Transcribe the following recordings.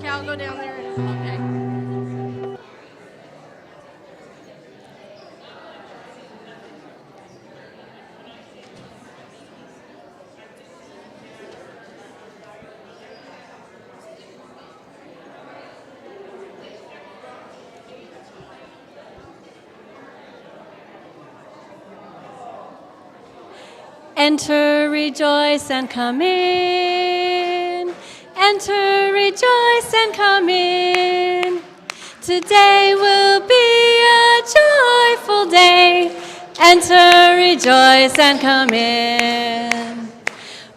I'll go down there. Okay. Enter, rejoice, and come in. Enter, rejoice, and come in. Today will be a joyful day. Enter, rejoice, and come in.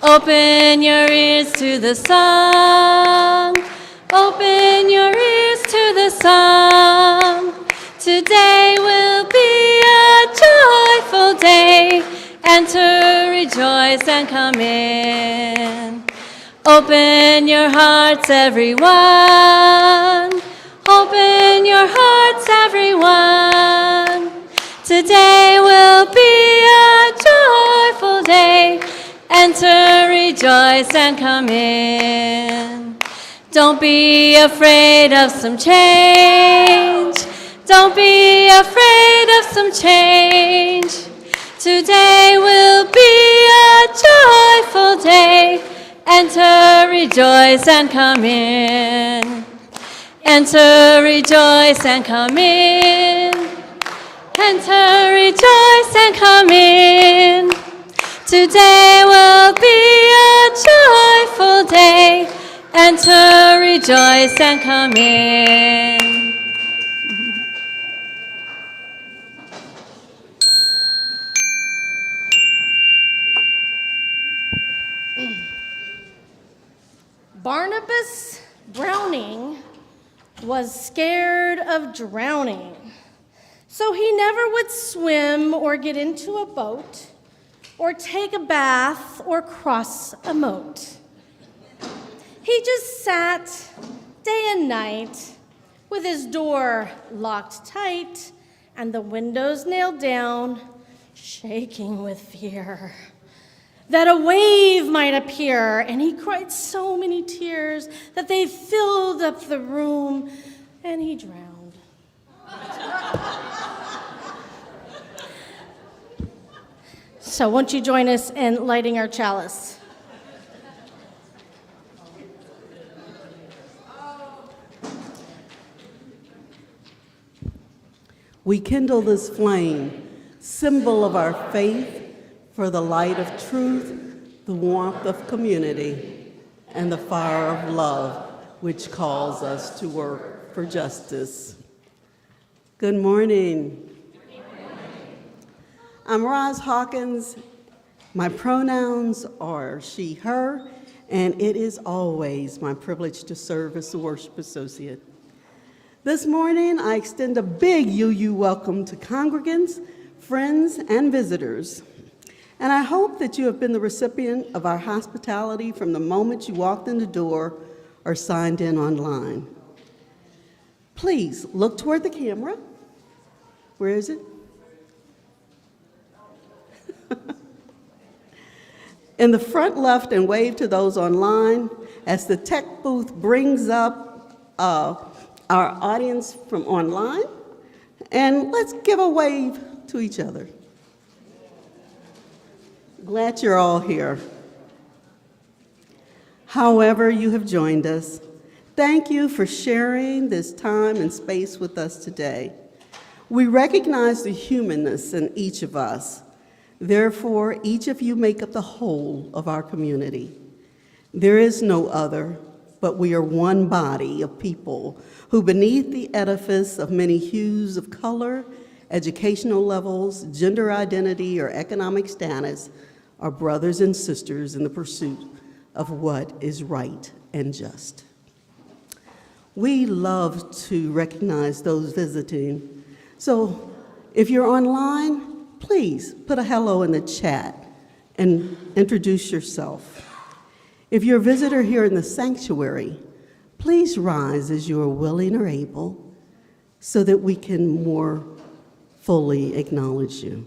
Open your ears to the song. Open your ears to the song. Today will be a joyful day. Enter, rejoice, and come in. Open your hearts, everyone. Open your hearts, everyone. Today will be a joyful day. Enter, rejoice, and come in. Don't be afraid of some change. Don't be afraid of some change. Today will be a joyful day. Enter, rejoice, and come in. Enter, rejoice, and come in. Enter, rejoice, and come in. Today will be a joyful day. Enter, rejoice, and come in. Barnabas Browning was scared of drowning, so he never would swim or get into a boat or take a bath or cross a moat. He just sat day and night with his door locked tight and the windows nailed down, shaking with fear that a wave might appear, and he cried so many tears that they filled up the room, and he drowned. So won't you join us in lighting our chalice? We kindle this flame, symbol of our faith, for the light of truth, the warmth of community, and the fire of love, which calls us to work for justice. Good morning. I'm Roz Hawkins. My pronouns are she, her, and it is always my privilege to serve as the worship associate. This morning, I extend a big UU welcome to congregants, friends, and visitors. And I hope that you have been the recipient of our hospitality from the moment you walked in the door or signed in online. Please look toward the camera. Where is it? In the front left, and wave to those online as the tech booth brings up our audience from online. And let's give a wave to each other. Glad you're all here. However you have joined us, thank you for sharing this time and space with us today. We recognize the humanness in each of us. Therefore, each of you make up the whole of our community. There is no other, but we are one body of people who, beneath the edifice of many hues of color, educational levels, gender identity, or economic status, are brothers and sisters in the pursuit of what is right and just. We love to recognize those visiting. So if you're online, please put a hello in the chat and introduce yourself. If you're a visitor here in the sanctuary, please rise as you are willing or able so that we can more fully acknowledge you.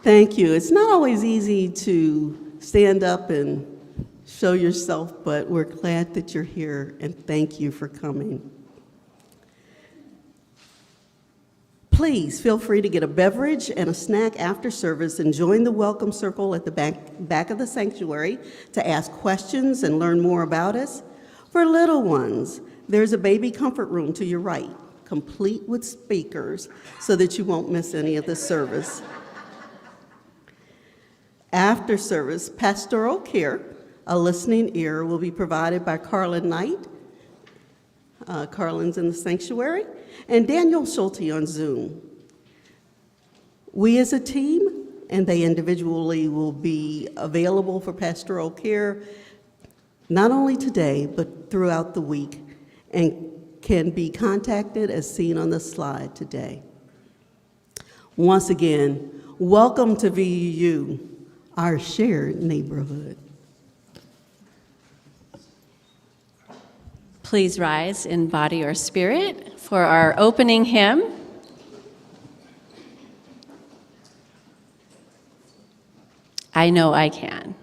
Thank you. It's not always easy to stand up and show yourself, but we're glad that you're here, and thank you for coming. Please feel free to get a beverage and a snack after service and join the welcome circle at the back of the sanctuary to ask questions and learn more about us. For little ones, there's a baby comfort room to your right, complete with speakers so that you won't miss any of the service. After service, pastoral care, a listening ear, will be provided by Carlin Knight. Carlin's in the sanctuary, and Daniel Schulte on Zoom. We as a team and they individually will be available for pastoral care not only today, but throughout the week, and can be contacted as seen on the slide today. Once again, welcome to VUU, our shared neighborhood. Please rise in body or spirit for our opening hymn. I know I can.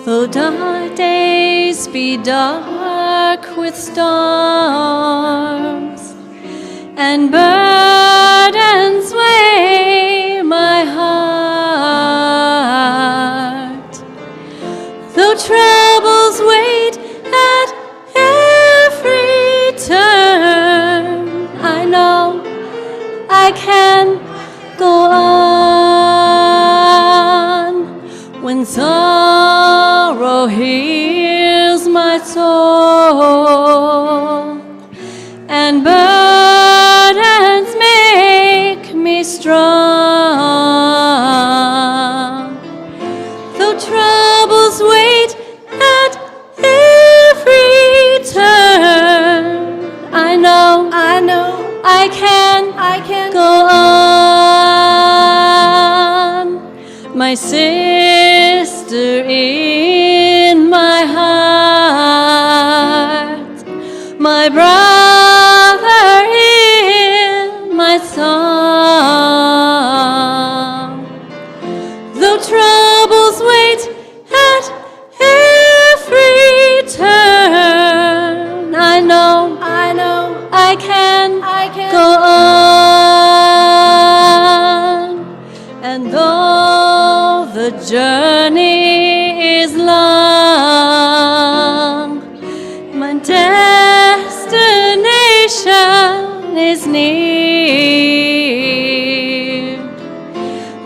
Though dark days be dark with storms, and burdens weigh my heart, though troubles wait at every turn, I know I can go on. When sorrow heals my soul, and burdens make me strong, though troubles wait at every turn, I know I can go on. My sister in my heart, my brother in my song, though troubles wait at every turn, I know I can go on. And though the journey is long, my destination is near.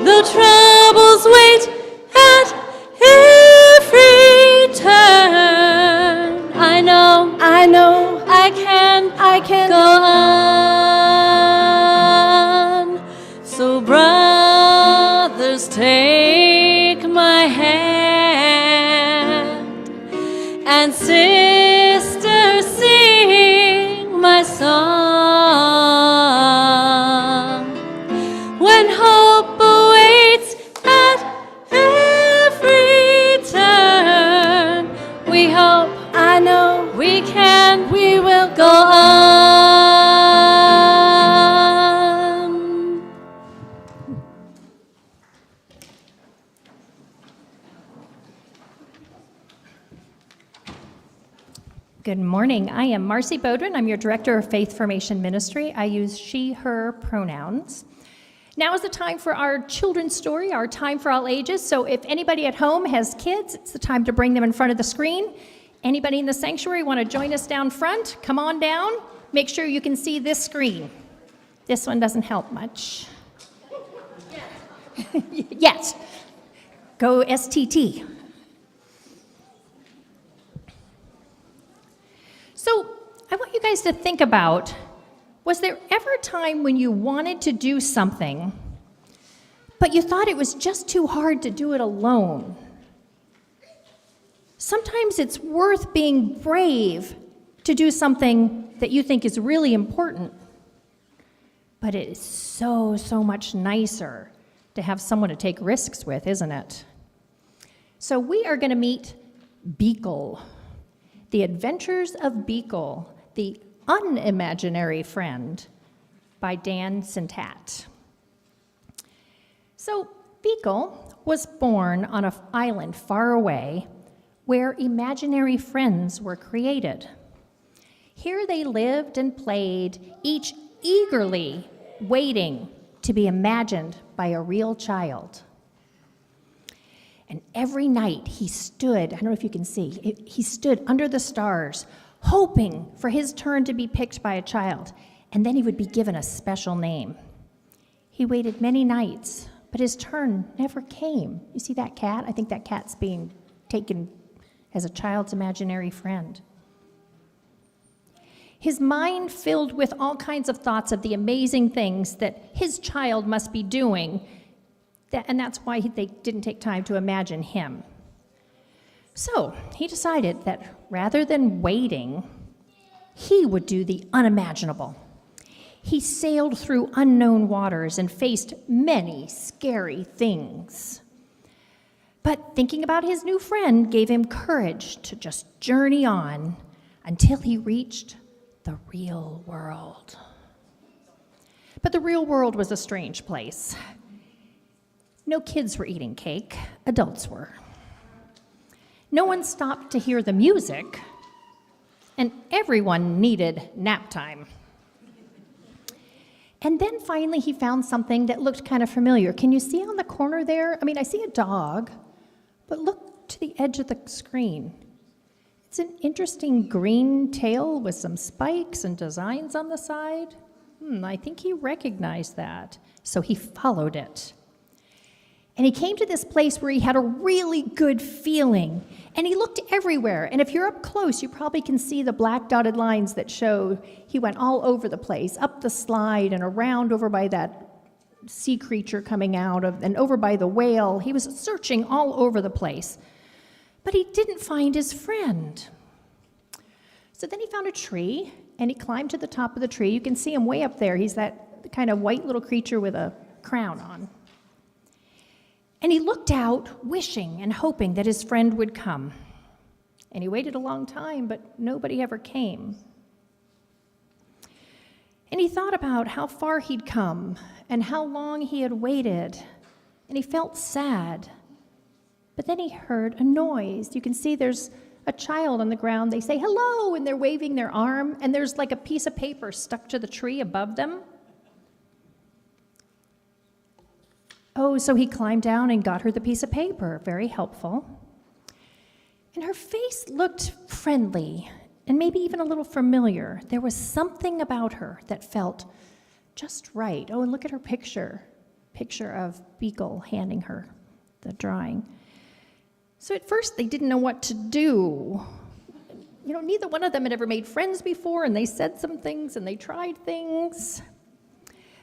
Though troubles wait at every turn, I know I can go on. So brothers, take my hand, and sisters, sing my song. When hope awaits at every turn, we hope, I know, we can, we will go on. Good morning. I am Marcy Bodwin. I'm your Director of Faith Formation Ministry. I use she, her pronouns. Now is the time for our children's story, our time for all ages. So if anybody at home has kids, it's the time to bring them in front of the screen. Anybody in the sanctuary want to join us down front? Come on down. Make sure you can see this screen. This one doesn't help much. Yes. Go STT. So I want you guys to think about, was there ever a time when you wanted to do something, but you thought it was just too hard to do it alone? Sometimes it's worth being brave to do something that you think is really important, but it is so much nicer to have someone to take risks with, isn't it? So we are going to meet Beekle. The Adventures of Beekle, the Unimaginary Friend, by Dan Sintat. So Beekle was born on an island far away where imaginary friends were created. Here they lived and played, each eagerly waiting to be imagined by a real child. And every night he stood, I don't know if you can see, he stood under the stars, hoping for his turn to be picked by a child, and then he would be given a special name. He waited many nights, but his turn never came. You see that cat? I think that cat's being taken as a child's imaginary friend. His mind filled with all kinds of thoughts of the amazing things that his child must be doing, and that's why they didn't take time to imagine him. So he decided that rather than waiting, he would do the unimaginable. He sailed through unknown waters and faced many scary things. But thinking about his new friend gave him courage to just journey on until he reached the real world. But the real world was a strange place. No kids were eating cake, adults were. No one stopped to hear the music, and everyone needed nap time. And then finally he found something that looked kind of familiar. Can you see on the corner there? I see a dog, but look to the edge of the screen. It's an interesting green tail with some spikes and designs on the side. I think he recognized that, so he followed it. And he came to this place where he had a really good feeling, and he looked everywhere. And if you're up close, you probably can see the black dotted lines that show he went all over the place, up the slide and around over by that sea creature coming out of, and over by the whale. He was searching all over the place, but he didn't find his friend. So then he found a tree, and he climbed to the top of the tree. You can see him way up there. He's that kind of white little creature with a crown on. And he looked out, wishing and hoping that his friend would come. And he waited a long time, but nobody ever came. And he thought about how far he'd come and how long he had waited. And he felt sad. But then he heard a noise. You can see there's a child on the ground. They say, "Hello," and they're waving their arm, and there's like a piece of paper stuck to the tree above them. Oh, so he climbed down and got her the piece of paper. Very helpful. And her face looked friendly and maybe even a little familiar. There was something about her that felt just right. Oh, and look at her picture of Beagle handing her the drawing. So at first they didn't know what to do. Neither one of them had ever made friends before, and they said some things and they tried things.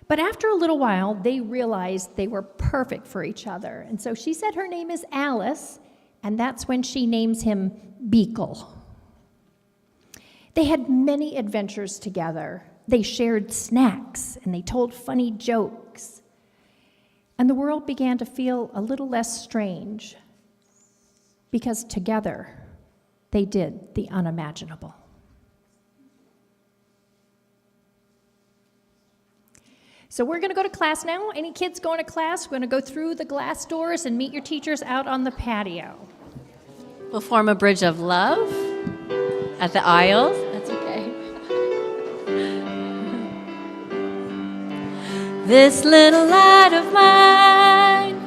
But after a little while, they realized they were perfect for each other. And so she said her name is Alice, and that's when she names him Beagle. They had many adventures together. They shared snacks, and they told funny jokes. And the world began to feel a little less strange, because together they did the unimaginable. So we're going to go to class now. Any kids going to class? We're going to go through the glass doors and meet your teachers out on the patio. We'll form a bridge of love at the aisles. That's okay. This little light of mine,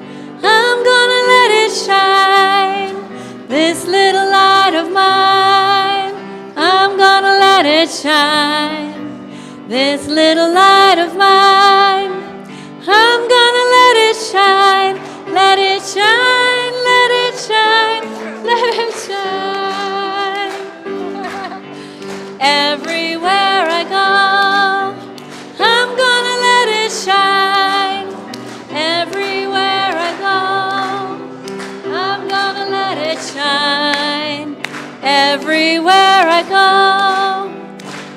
I'm gonna let it shine. This little light of mine, I'm gonna let it shine. This little light of mine, I'm gonna let it shine. Let it shine, let it shine, let it shine. Everywhere I go, I'm gonna let it shine. Everywhere I go, I'm gonna let it shine. Everywhere I go,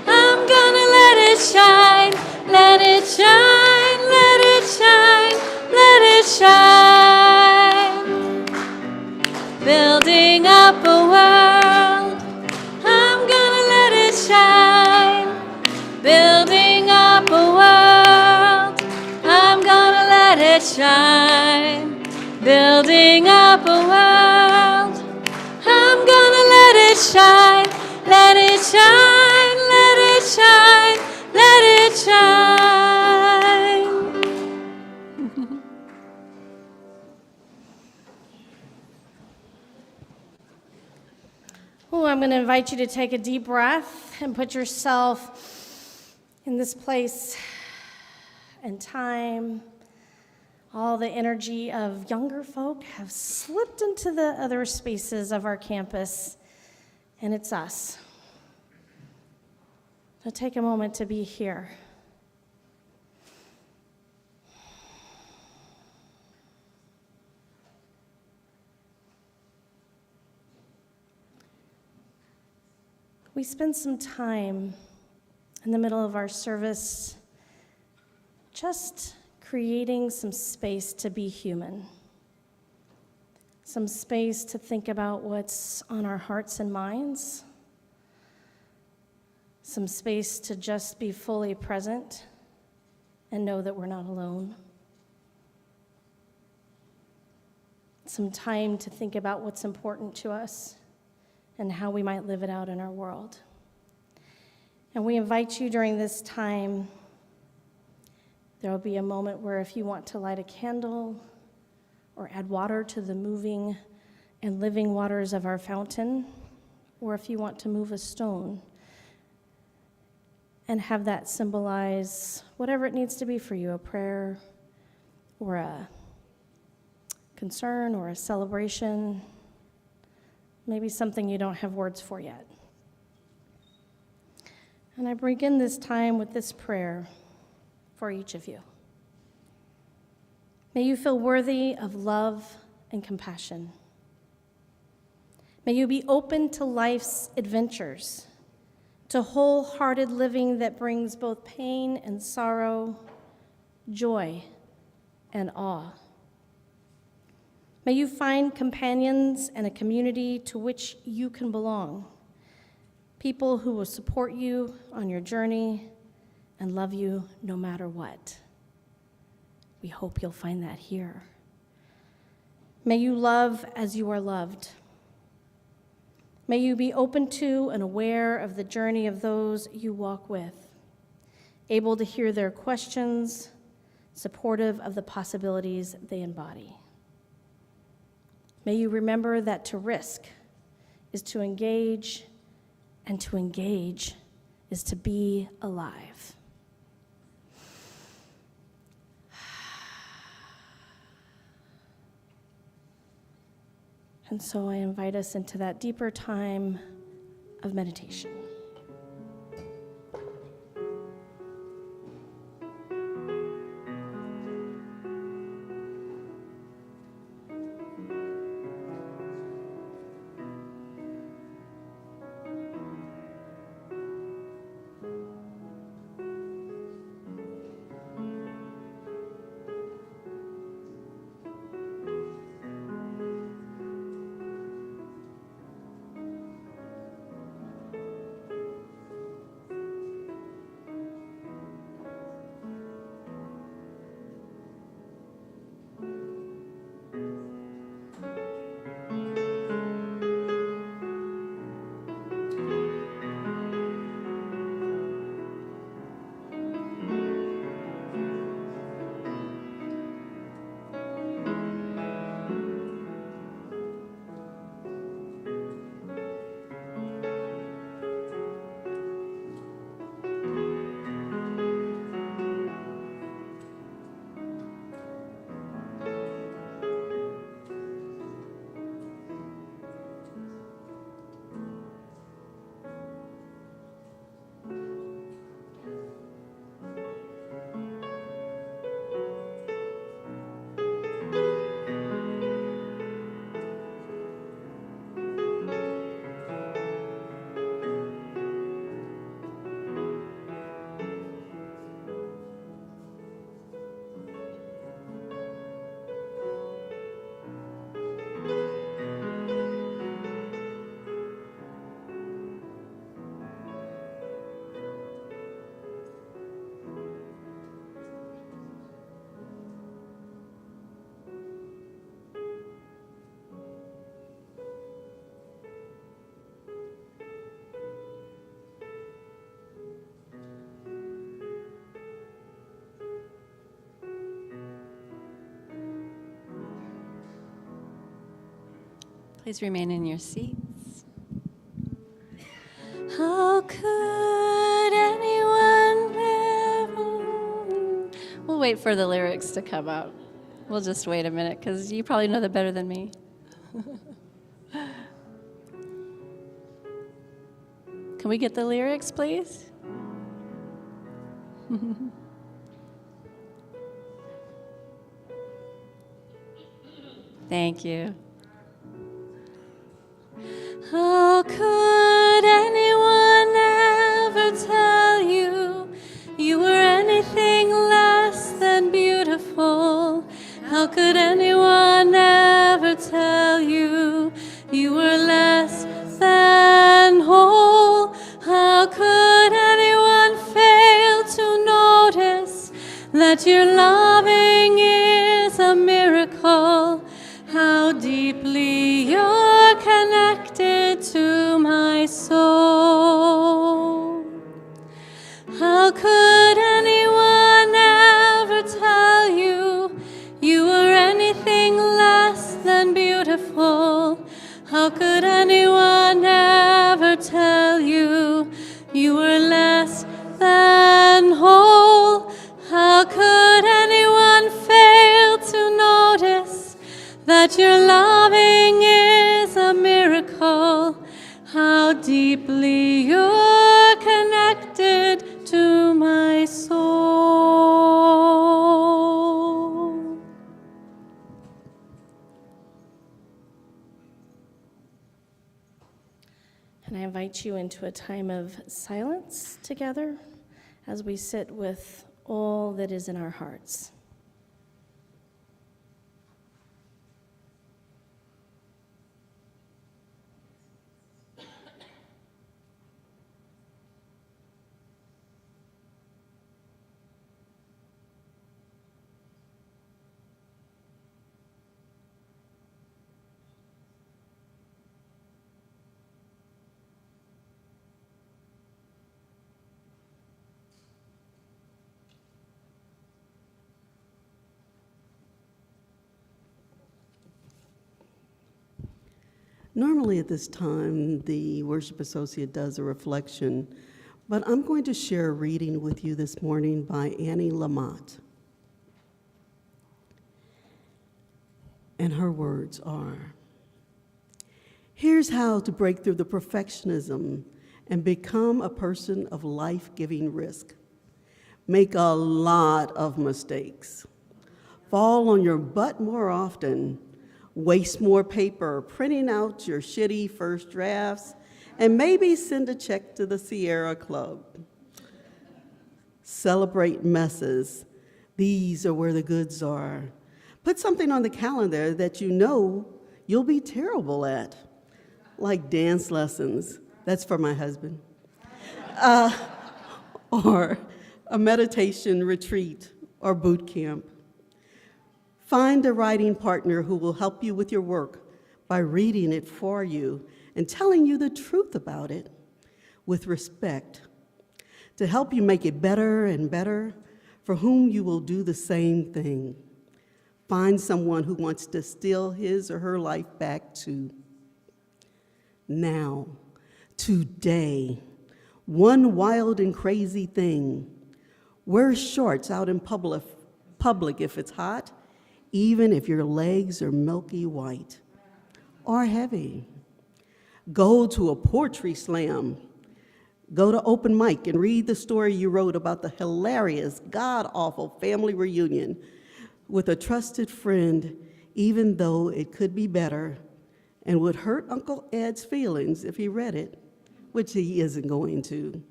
I'm gonna let it shine. Let it shine, let it shine, let it shine. Building up a world, I'm gonna let it shine. Building up a world, I'm gonna let it shine. Building up a world, I'm gonna let it shine. Let it shine, let it shine, let it shine. Oh, I'm going to invite you to take a deep breath and put yourself in this place and time. All the energy of younger folk have slipped into the other spaces of our campus, and it's us. So take a moment to be here. We spend some time in the middle of our service just creating some space to be human. some space to think about what's on our hearts and minds, some space to just be fully present and know that we're not alone, some time to think about what's important to us and how we might live it out in our world. And we invite you during this time, there will be a moment where if you want to light a candle or add water to the moving and living waters of our fountain, or if you want to move a stone and have that symbolize whatever it needs to be for you, a prayer or a concern or a celebration, maybe something you don't have words for yet. And I begin this time with this prayer for each of you. May you feel worthy of love and compassion. May you be open to life's adventures, to wholehearted living that brings both pain and sorrow, joy and awe. May you find companions and a community to which you can belong, people who will support you on your journey and love you no matter what. We hope you'll find that here. May you love as you are loved. May you be open to and aware of the journey of those you walk with, able to hear their questions, supportive of the possibilities they embody. May you remember that to risk is to engage, and to engage is to be alive. And so I invite us into that deeper time of meditation. Please remain in your seats. How could anyone ever... We'll wait for the lyrics to come up. We'll just wait a minute, because you probably know that better than me. Can we get the lyrics, please? Thank you. How could anyone ever tell you you were anything less than beautiful? How could anyone ever tell that your loving is a miracle, how deeply you're connected to my soul. How could anyone ever tell you you were anything less than beautiful? How could anyone ever tell you you were less than whole? How could anyone fail to notice that your loving is a miracle? How deeply you're connected to my soul. And I invite you into a time of silence together as we sit with all that is in our hearts. Normally at this time, the worship associate does a reflection, but I'm going to share a reading with you this morning by Annie Lamott. And her words are, here's how to break through the perfectionism and become a person of life-giving risk. Make a lot of mistakes. Fall on your butt more often. Waste more paper printing out your shitty first drafts, and maybe send a check to the Sierra Club. Celebrate messes. These are where the goods are. Put something on the calendar that you know you'll be terrible at, like dance lessons. That's for my husband. Or a meditation retreat or boot camp. Find a writing partner who will help you with your work by reading it for you and telling you the truth about it with respect, to help you make it better and better, for whom you will do the same thing. Find someone who wants to steal his or her life back too. Now, today, one wild and crazy thing. Wear shorts out in public if it's hot, even if your legs are milky white or heavy. Go to a poetry slam. Go to open mic and read the story you wrote about the hilarious, god-awful family reunion with a trusted friend, even though it could be better and would hurt Uncle Ed's feelings if he read it, which he isn't going to.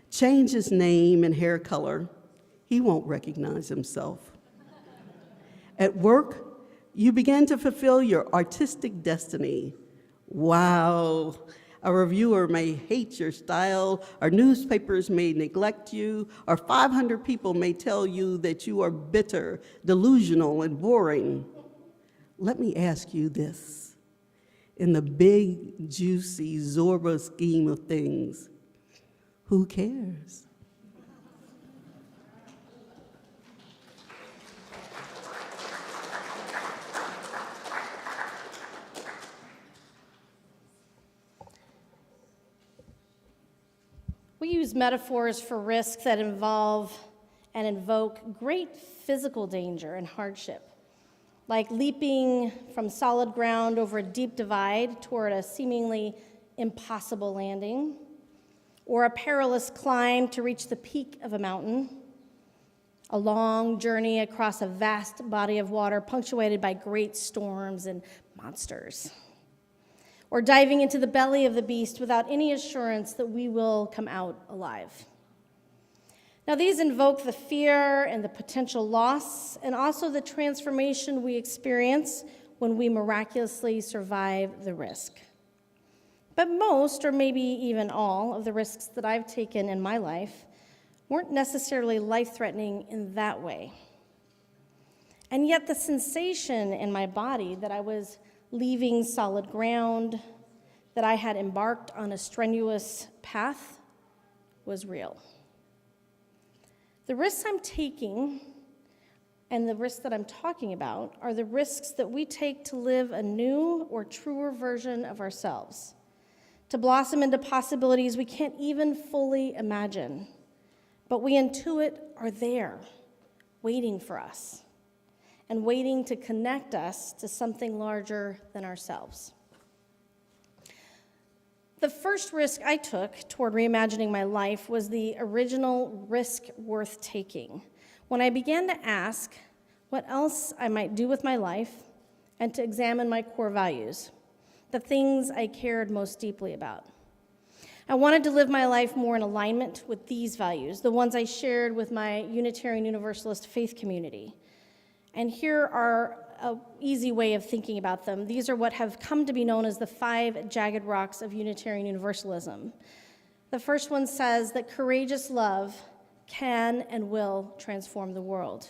Change his name and hair color. He won't recognize himself. At work, you begin to fulfill your artistic destiny. Wow. A reviewer may hate your style, or newspapers may neglect you, or 500 people may tell you that you are bitter, delusional, and boring. Let me ask you this. In the big, juicy Zorba scheme of things, who cares? We use metaphors for risks that involve and invoke great physical danger and hardship, like leaping from solid ground over a deep divide toward a seemingly impossible landing, or a perilous climb to reach the peak of a mountain, a long journey across a vast body of water punctuated by great storms and monsters, or diving into the belly of the beast without any assurance that we will come out alive. Now, these invoke the fear and the potential loss, and also the transformation we experience when we miraculously survive the risk. But most, or maybe even all, of the risks that I've taken in my life weren't necessarily life-threatening in that way. And yet the sensation in my body that I was leaving solid ground, that I had embarked on a strenuous path, was real. The risks I'm taking and the risks that I'm talking about are the risks that we take to live a new or truer version of ourselves, to blossom into possibilities we can't even fully imagine, but we intuit are there, waiting for us, and waiting to connect us to something larger than ourselves. The first risk I took toward reimagining my life was the original risk worth taking, when I began to ask what else I might do with my life and to examine my core values, the things I cared most deeply about. I wanted to live my life more in alignment with these values, the ones I shared with my Unitarian Universalist faith community. And here are an easy way of thinking about them. These are what have come to be known as the 5 jagged rocks of Unitarian Universalism. The first one says that courageous love can and will transform the world.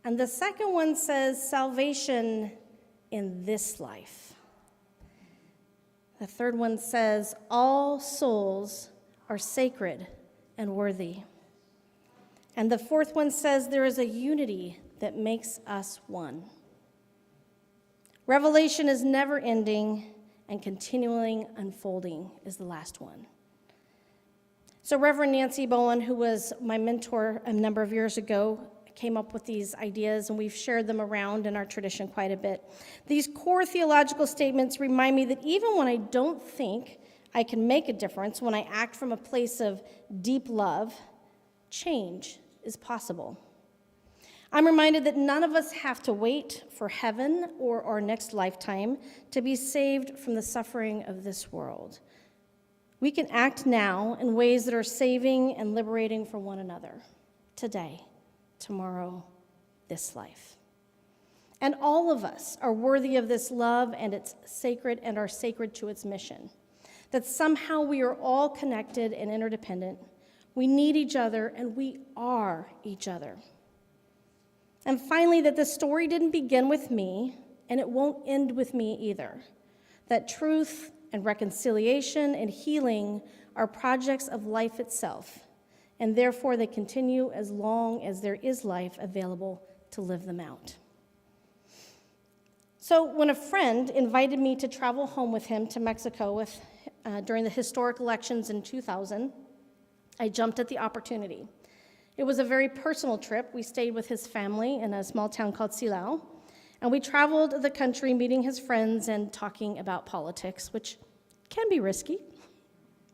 And the second one says salvation in this life. The third one says all souls are sacred and worthy. And the fourth one says there is a unity that makes us one. Revelation is never ending and continually unfolding is the last one. So Reverend Nancy Bowen, who was my mentor a number of years ago, came up with these ideas, and we've shared them around in our tradition quite a bit. These core theological statements remind me that even when I don't think I can make a difference, when I act from a place of deep love, change is possible. I'm reminded that none of us have to wait for heaven or our next lifetime to be saved from the suffering of this world. We can act now in ways that are saving and liberating for one another, today, tomorrow, this life. And all of us are worthy of this love, and it's sacred and are sacred to its mission. That somehow we are all connected and interdependent. We need each other, and we are each other. And finally, that the story didn't begin with me, and it won't end with me either. That truth and reconciliation and healing are projects of life itself, and therefore they continue as long as there is life available to live them out. So when a friend invited me to travel home with him to Mexico during the historic elections in 2000, I jumped at the opportunity. It was a very personal trip. We stayed with his family in a small town called Silao, and we traveled the country meeting his friends and talking about politics, which can be risky,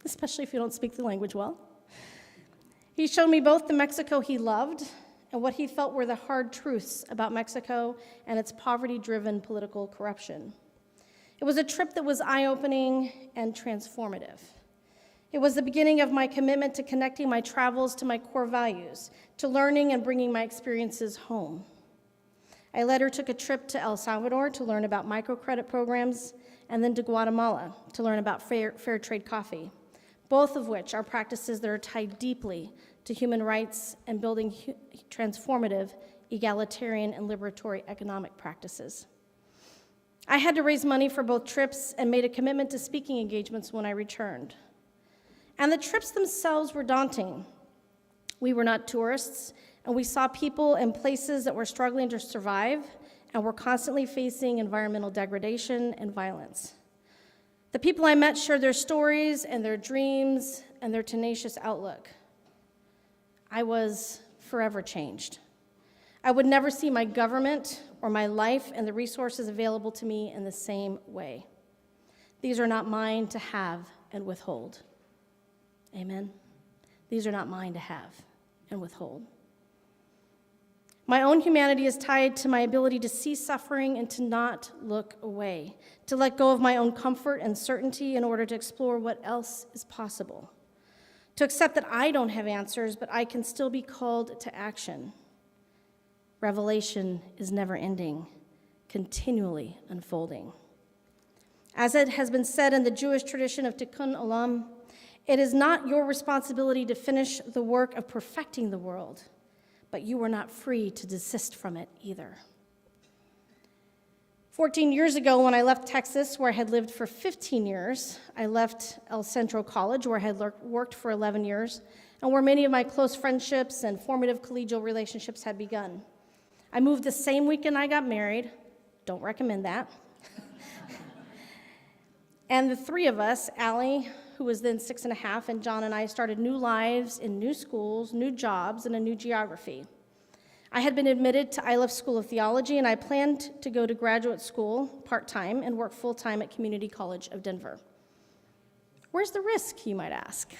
especially if you don't speak the language well. He showed me both the Mexico he loved and what he felt were the hard truths about Mexico and its poverty-driven political corruption. It was a trip that was eye-opening and transformative. It was the beginning of my commitment to connecting my travels to my core values, to learning and bringing my experiences home. I later took a trip to El Salvador to learn about microcredit programs, and then to Guatemala to learn about fair trade coffee, both of which are practices that are tied deeply to human rights and building transformative, egalitarian, and liberatory economic practices. I had to raise money for both trips and made a commitment to speaking engagements when I returned. And the trips themselves were daunting. We were not tourists, and we saw people and places that were struggling to survive and were constantly facing environmental degradation and violence. The people I met shared their stories and their dreams and their tenacious outlook. I was forever changed. I would never see my government or my life and the resources available to me in the same way. These are not mine to have and withhold. Amen? These are not mine to have and withhold. My own humanity is tied to my ability to see suffering and to not look away, to let go of my own comfort and certainty in order to explore what else is possible, to accept that I don't have answers, but I can still be called to action. Revelation is never ending, continually unfolding. As it has been said in the Jewish tradition of Tikkun Olam, It is not your responsibility to finish the work of perfecting the world, but you are not free to desist from it either. 14 years ago, when I left Texas, where I had lived for 15 years, I left El Centro College, where I had worked for 11 years, and where many of my close friendships and formative collegial relationships had begun. I moved the same weekend I got married. Don't recommend that. And the three of us, Allie, who was then 6.5, and John and I started new lives in new schools, new jobs, and a new geography. I had been admitted to Iliff School of Theology, and I planned to go to graduate school part-time and work full-time at Community College of Denver. Where's the risk, you might ask?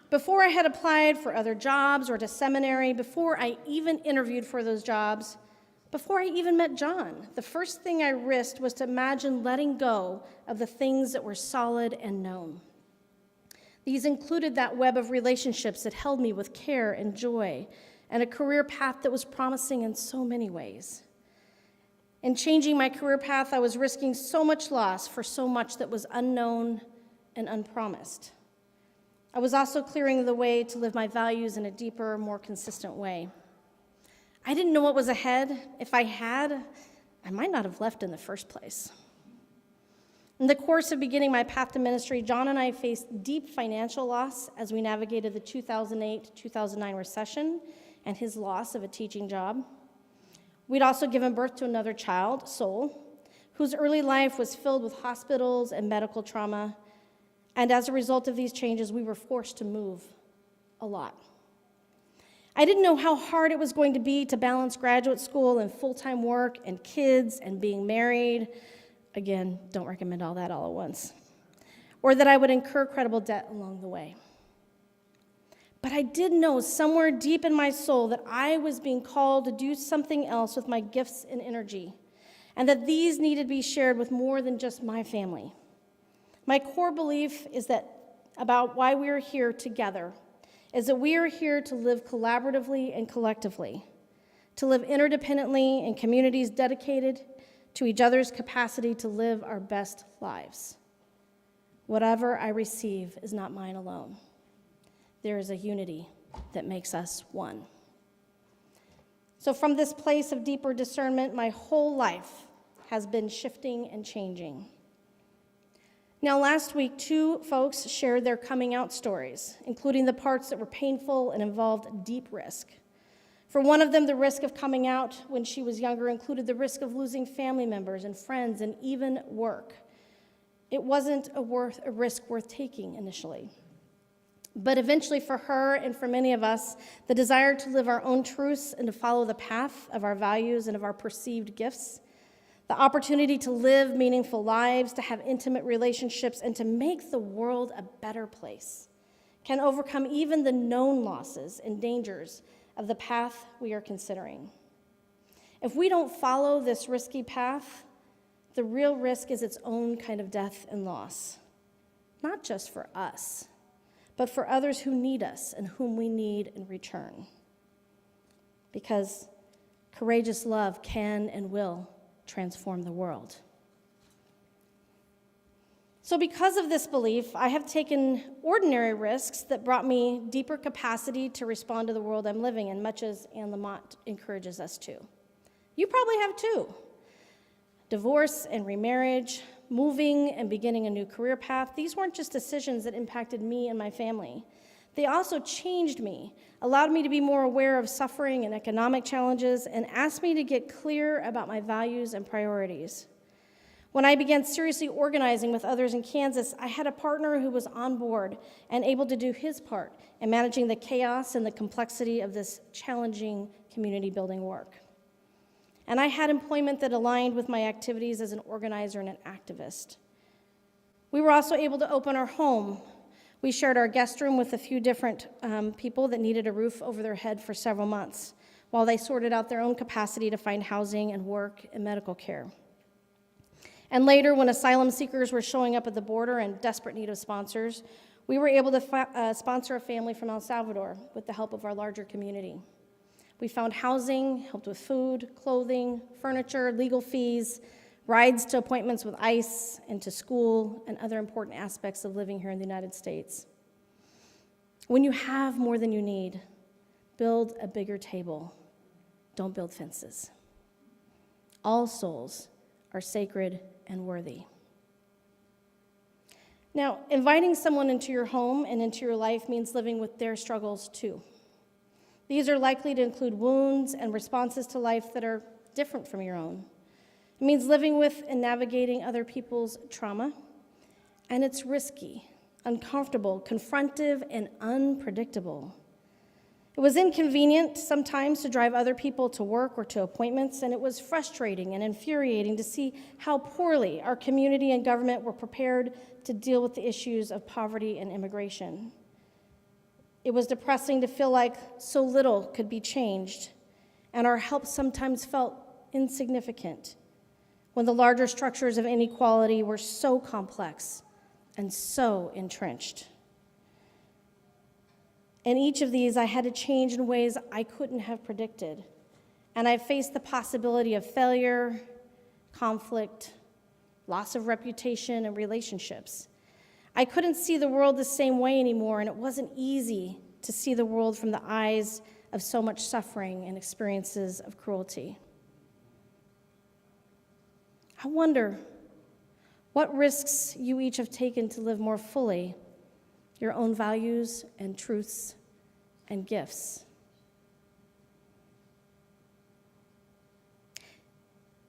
Before I had applied for other jobs or to seminary, before I even interviewed for those jobs, before I even met John, the first thing I risked was to imagine letting go of the things that were solid and known. These included that web of relationships that held me with care and joy, and a career path that was promising in so many ways. In changing my career path, I was risking so much loss for so much that was unknown and unpromised. I was also clearing the way to live my values in a deeper, more consistent way. I didn't know what was ahead. If I had, I might not have left in the first place. In the course of beginning my path to ministry, John and I faced deep financial loss as we navigated the 2008-2009 recession and his loss of a teaching job. We'd also given birth to another child, Sol, whose early life was filled with hospitals and medical trauma. And as a result of these changes, we were forced to move a lot. I didn't know how hard it was going to be to balance graduate school and full-time work and kids and being married. Again, don't recommend all that all at once. Or that I would incur credible debt along the way. But I did know somewhere deep in my soul that I was being called to do something else with my gifts and energy, and that these needed to be shared with more than just my family. My core belief is that about why we are here together is that we are here to live collaboratively and collectively, to live interdependently in communities dedicated to each other's capacity to live our best lives. Whatever I receive is not mine alone. There is a unity that makes us one. So from this place of deeper discernment, my whole life has been shifting and changing. Now, last week, 2 folks shared their coming out stories, including the parts that were painful and involved deep risk. For one of them, the risk of coming out when she was younger included the risk of losing family members and friends and even work. It wasn't a risk worth taking initially. But eventually for her and for many of us, the desire to live our own truths and to follow the path of our values and of our perceived gifts, the opportunity to live meaningful lives, to have intimate relationships, and to make the world a better place can overcome even the known losses and dangers of the path we are considering. If we don't follow this risky path, the real risk is its own kind of death and loss, not just for us, but for others who need us and whom we need in return. Because courageous love can and will transform the world. So because of this belief, I have taken ordinary risks that brought me deeper capacity to respond to the world I'm living in, much as Anne Lamott encourages us to. You probably have too. Divorce and remarriage, moving and beginning a new career path, these weren't just decisions that impacted me and my family. They also changed me, allowed me to be more aware of suffering and economic challenges, and asked me to get clear about my values and priorities. When I began seriously organizing with others in Kansas, I had a partner who was on board and able to do his part in managing the chaos and the complexity of this challenging community building work. And I had employment that aligned with my activities as an organizer and an activist. We were also able to open our home. We shared our guest room with a few different people that needed a roof over their head for several months, while they sorted out their own capacity to find housing and work and medical care. And later, when asylum seekers were showing up at the border in desperate need of sponsors, we were able to sponsor a family from El Salvador with the help of our larger community. We found housing, helped with food, clothing, furniture, legal fees, rides to appointments with ICE and to school and other important aspects of living here in the United States. When you have more than you need, build a bigger table. Don't build fences. All souls are sacred and worthy. Now, inviting someone into your home and into your life means living with their struggles too. These are likely to include wounds and responses to life that are different from your own. It means living with and navigating other people's trauma, and it's risky, uncomfortable, confrontive, and unpredictable. It was inconvenient sometimes to drive other people to work or to appointments, and it was frustrating and infuriating to see how poorly our community and government were prepared to deal with the issues of poverty and immigration. It was depressing to feel like so little could be changed, and our help sometimes felt insignificant when the larger structures of inequality were so complex and so entrenched. In each of these, I had to change in ways I couldn't have predicted, and I faced the possibility of failure, conflict, loss of reputation, and relationships. I couldn't see the world the same way anymore, and it wasn't easy to see the world from the eyes of so much suffering and experiences of cruelty. I wonder what risks you each have taken to live more fully your own values and truths and gifts.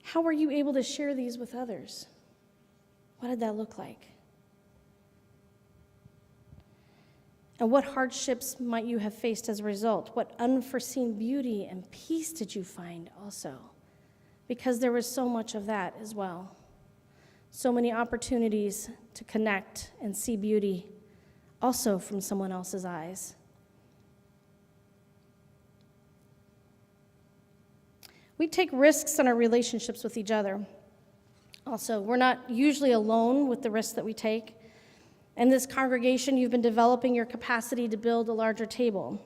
How were you able to share these with others? What did that look like? And what hardships might you have faced as a result? What unforeseen beauty and peace did you find also? Because there was so much of that as well. So many opportunities to connect and see beauty also from someone else's eyes. We take risks in our relationships with each other. Also, we're not usually alone with the risks that we take. In this congregation, you've been developing your capacity to build a larger table.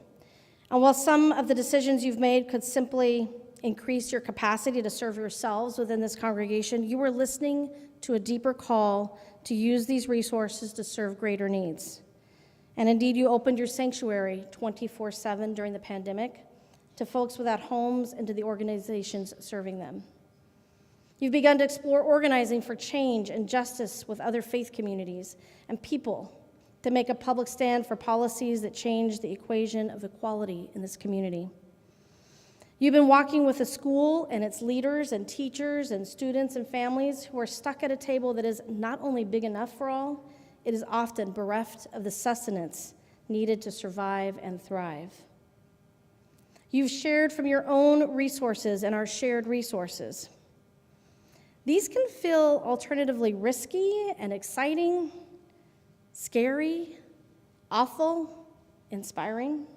And while some of the decisions you've made could simply increase your capacity to serve yourselves within this congregation, you are listening to a deeper call to use these resources to serve greater needs. And indeed, you opened your sanctuary 24/7 during the pandemic to folks without homes and to the organizations serving them. You've begun to explore organizing for change and justice with other faith communities and people to make a public stand for policies that change the equation of equality in this community. You've been walking with a school and its leaders and teachers and students and families who are stuck at a table that is not only big enough for all, it is often bereft of the sustenance needed to survive and thrive. You've shared from your own resources and our shared resources. These can feel alternatively risky and exciting, scary, awful, inspiring.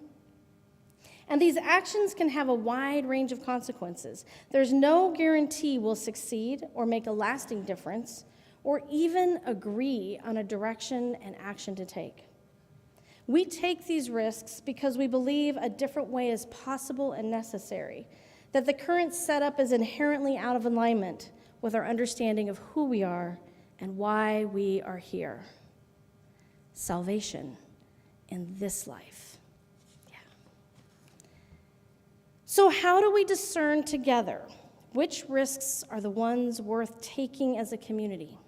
And these actions can have a wide range of consequences. There's no guarantee we'll succeed or make a lasting difference or even agree on a direction and action to take. We take these risks because we believe a different way is possible and necessary, that the current setup is inherently out of alignment with our understanding of who we are and why we are here. Salvation in this life. Yeah. So how do we discern together which risks are the ones worth taking as a community?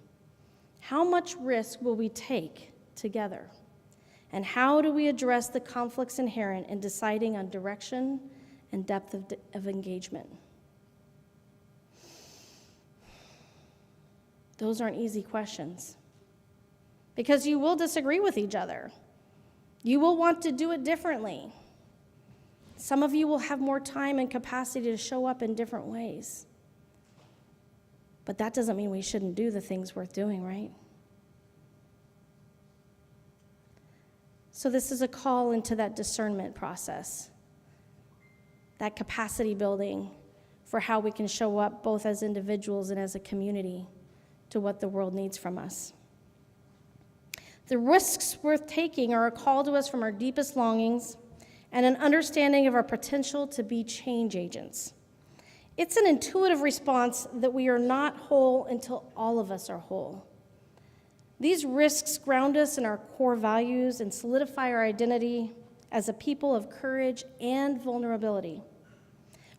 How much risk will we take together? And how do we address the conflicts inherent in deciding on direction and depth of engagement? Those aren't easy questions because you will disagree with each other. You will want to do it differently. Some of you will have more time and capacity to show up in different ways. But that doesn't mean we shouldn't do the things worth doing, right? So this is a call into that discernment process, that capacity building for how we can show up both as individuals and as a community to what the world needs from us. The risks worth taking are a call to us from our deepest longings and an understanding of our potential to be change agents. It's an intuitive response that we are not whole until all of us are whole. These risks ground us in our core values and solidify our identity as a people of courage and vulnerability.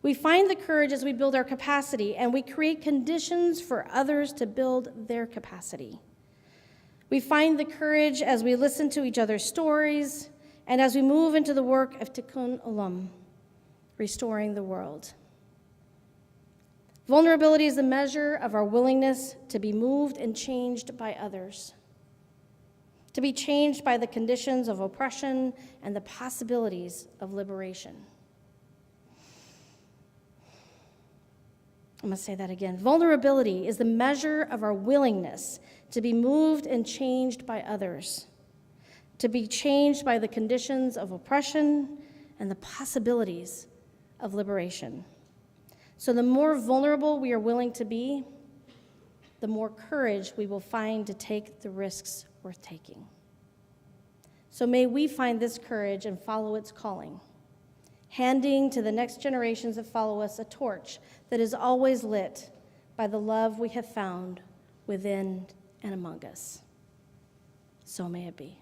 We find the courage as we build our capacity, and we create conditions for others to build their capacity. We find the courage as we listen to each other's stories and as we move into the work of Tikkun Olam, restoring the world. Vulnerability is the measure of our willingness to be moved and changed by others, to be changed by the conditions of oppression and the possibilities of liberation. I'm going to say that again. Vulnerability is the measure of our willingness to be moved and changed by others, to be changed by the conditions of oppression and the possibilities of liberation. So the more vulnerable we are willing to be, the more courage we will find to take the risks worth taking. So may we find this courage and follow its calling, handing to the next generations that follow us a torch that is always lit by the love we have found within and among us. So may it be.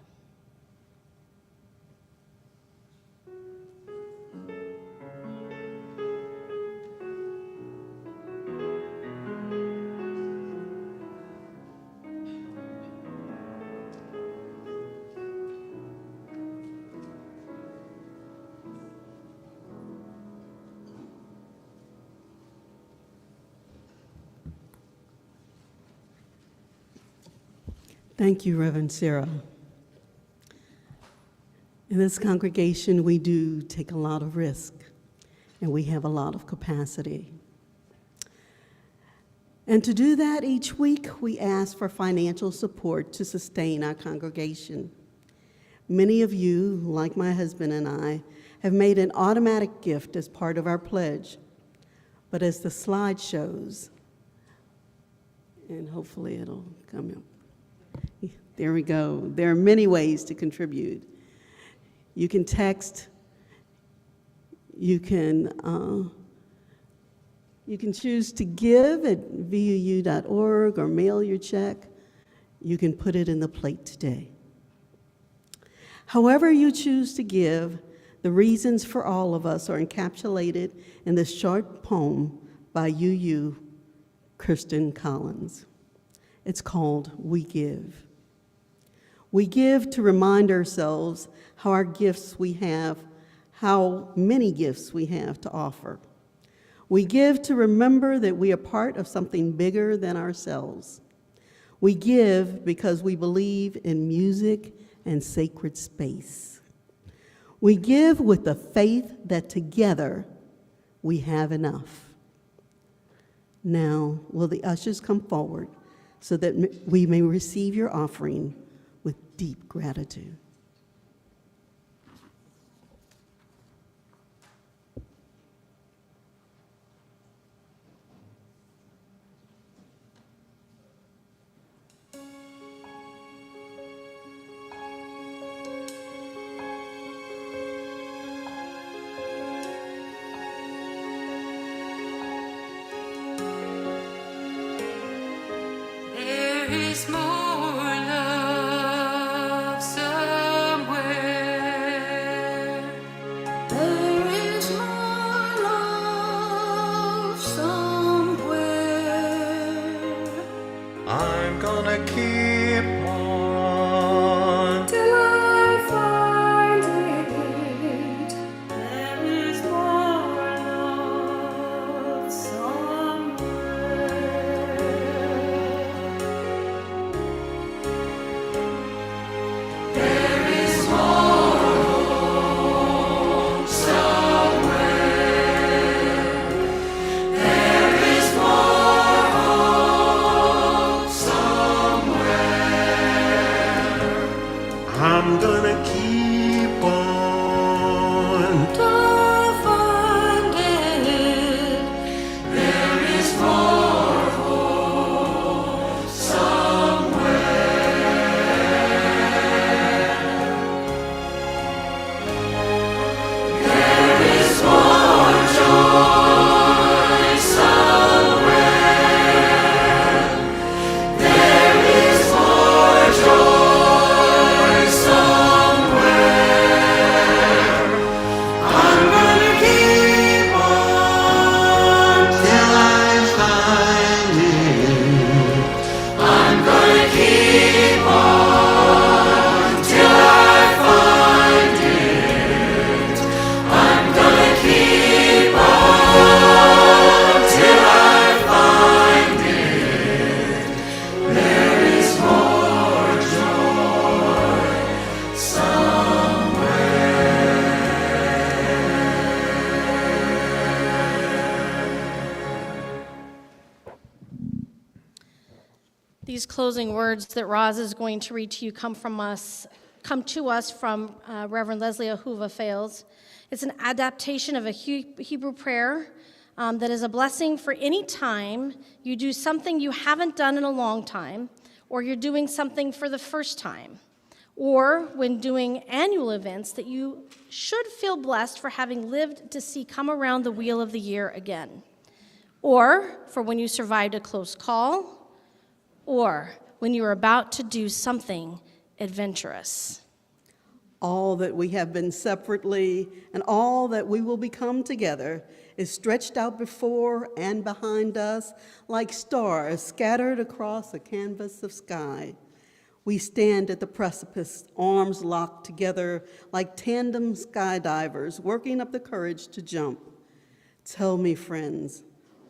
Thank you, Reverend Sarah. In this congregation, we do take a lot of risk, and we have a lot of capacity. And to do that each week, we ask for financial support to sustain our congregation. Many of you, like my husband and I, have made an automatic gift as part of our pledge. But as the slide shows, and hopefully it'll come up. There we go. There are many ways to contribute. You can text, you can choose to give at vuu.org or mail your check. You can put it in the plate today. However you choose to give, the reasons for all of us are encapsulated in this short poem by UU Kirsten Collins. It's called We Give. We give to remind ourselves how many gifts we have to offer. We give to remember that we are part of something bigger than ourselves. We give because we believe in music and sacred space. We give with the faith that together we have enough. Now, will the ushers come forward so that we may receive your offering with deep gratitude. There is more love somewhere. There is more love somewhere. I'm gonna keep on Till I find it. There is more love somewhere. There is more hope somewhere. There is more hope somewhere. I'm gonna keep on To find it. There is more hope somewhere. There is more joy somewhere. closing words that Roz is going to read to you come to us from Reverend Leslie Ahuva Fales. It's an adaptation of a Hebrew prayer that is a blessing for any time you do something you haven't done in a long time, or you're doing something for the first time, or when doing annual events that you should feel blessed for having lived to see come around the wheel of the year again, or for when you survived a close call, or when you're about to do something adventurous. All that we have been separately and all that we will become together is stretched out before and behind us like stars scattered across a canvas of sky. We stand at the precipice, arms locked together like tandem skydivers, working up the courage to jump. Tell me, friends,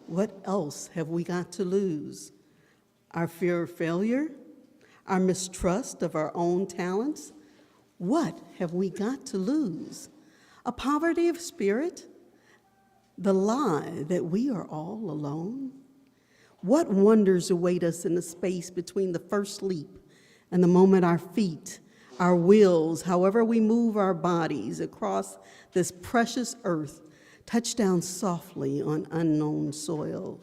what else have we got to lose? Our fear of failure? Our mistrust of our own talents? What have we got to lose? A poverty of spirit? The lie that we are all alone? What wonders await us in the space between the first leap and the moment our feet, our wills, however we move our bodies across this precious earth, touch down softly on unknown soil?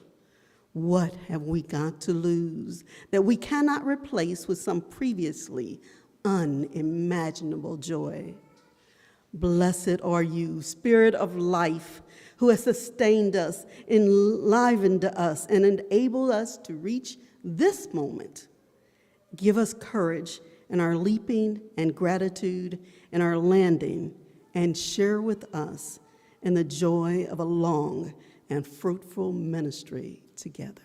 What have we got to lose that we cannot replace with some previously unimaginable joy? Blessed are you, Spirit of life, who has sustained us, enlivened us, and enabled us to reach this moment. Give us courage in our leaping and gratitude in our landing, and share with us in the joy of a long and fruitful ministry together.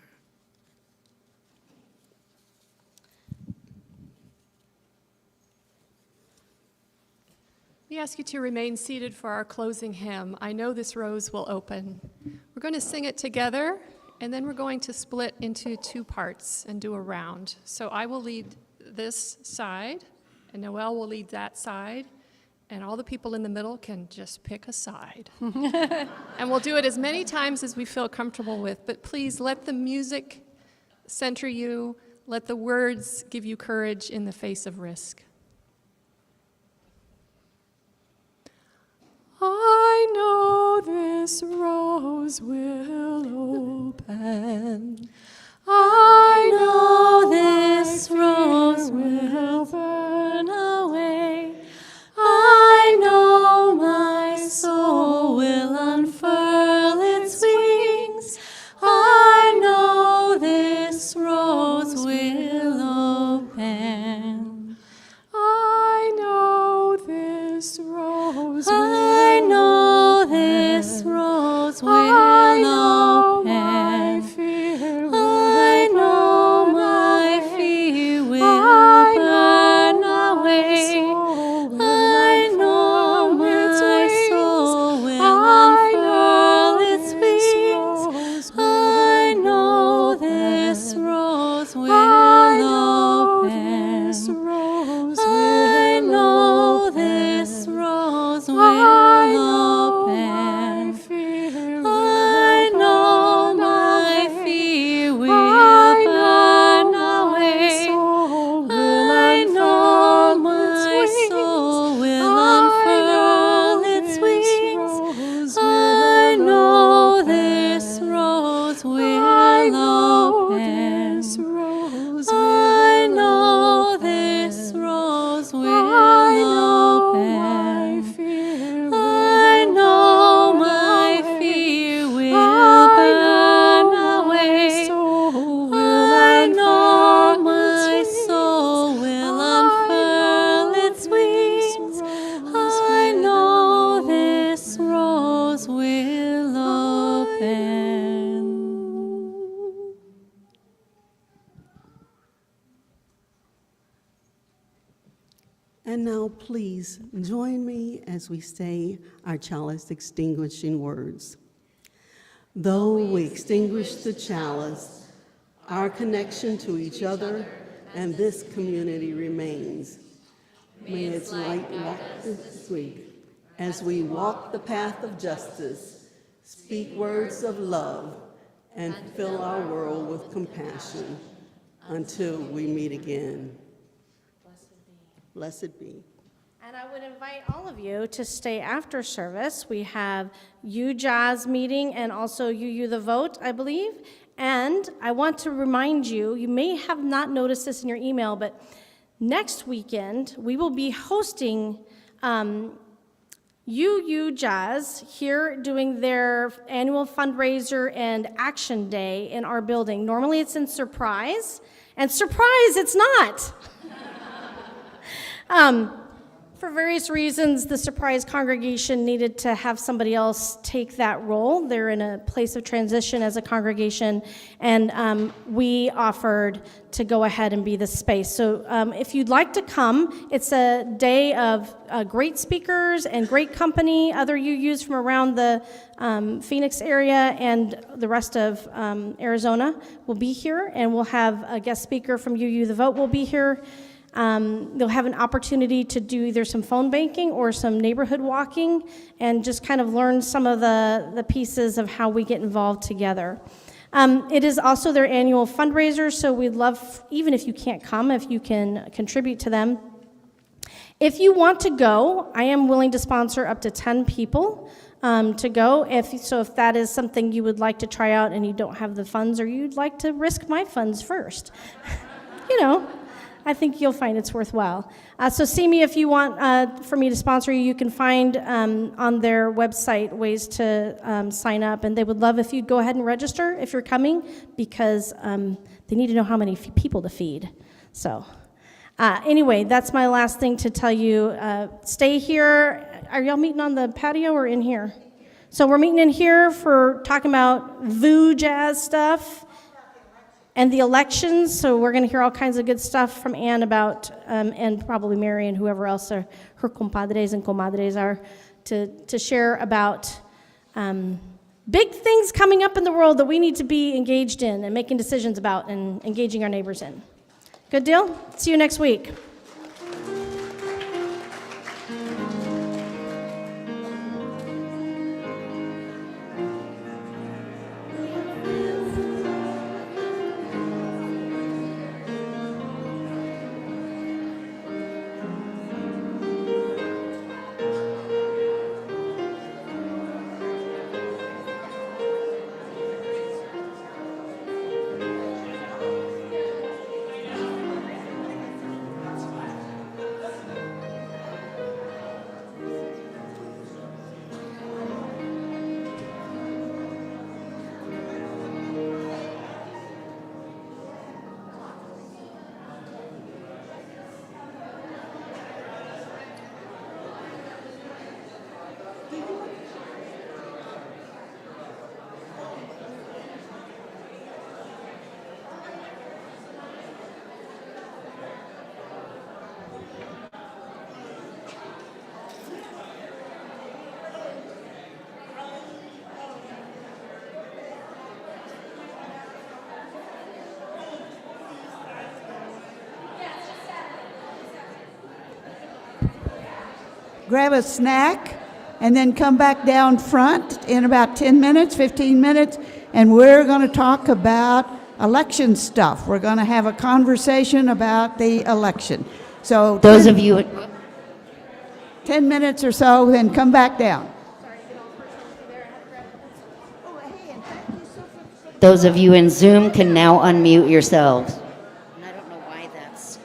We ask you to remain seated for our closing hymn, I Know This Rose Will Open. We're going to sing it together, and then we're going to split into two parts and do a round. So I will lead this side, and Noelle will lead that side, and all the people in the middle can just pick a side. And we'll do it as many times as we feel comfortable with, but please let the music center you, let the words give you courage in the face of risk. I know this rose will open. I know this rose will burn away. I know my soul will unfurl its wings. I know this rose will open. I know this rose will open. I know this rose will open. My fear will I know my fear will burn away. I know my soul will unfurl its wings. I know this rose will open. I know this rose will open. I know my fear will burn away. I know my soul will unfurl its wings. I know this rose will open. I know this rose will open. I know my fear will burn away. I know my soul will unfurl its wings. I know this rose will open. And now please join me as we say our chalice extinguishing words. Though we extinguish the chalice, our connection to each other and this community remains. May its light walk this week as we walk the path of justice, speak words of love, and fill our world with compassion. until we meet again. Blessed be. And I would invite all of you to stay after service. We have Jazz meeting and also the Vote, I believe. And I want to remind you, you may have not noticed this in your email, but next weekend we will be hosting Jazz here doing their annual fundraiser and action day in our building. Normally it's in Surprise, and surprise, it's not. For various reasons, the Surprise congregation needed to have somebody else take that role. They're in a place of transition as a congregation, and we offered to go ahead and be the space. So if you'd like to come, it's a day of great speakers and great company, other UUs from around the Phoenix area and the rest of Arizona will be here, and we'll have a guest speaker from The Vote will be here. They'll have an opportunity to do either some phone banking or some neighborhood walking and just kind of learn some of the pieces of how we get involved together. It is also their annual fundraiser, so we'd love, even if you can't come, if you can contribute to them. If you want to go, I am willing to sponsor up to 10 people to go. If that is something you would like to try out and you don't have the funds, or you'd like to risk my funds first, I think you'll find it's worthwhile. So see me if you want for me to sponsor you. You can find on their website ways to sign up, and they would love if you'd go ahead and register if you're coming, because they need to know how many people to feed. So anyway, that's my last thing to tell you. Stay here. Are y'all meeting on the patio or in here? So we're meeting in here for talking about Jazz stuff. And the elections, so we're going to hear all kinds of good stuff from Ann about, and probably Mary and whoever else her compadres and comadres are, to share about big things coming up in the world that we need to be engaged in and making decisions about and engaging our neighbors in. Good deal? See you next week. Grab a snack, and then come back down front in about 10 minutes, 15 minutes, and we're going to talk about election stuff. We're going to have a conversation about the election. So Those of you 10 minutes or so, then come back down. those of you in Zoom can now unmute yourselves. And I don't know why that's.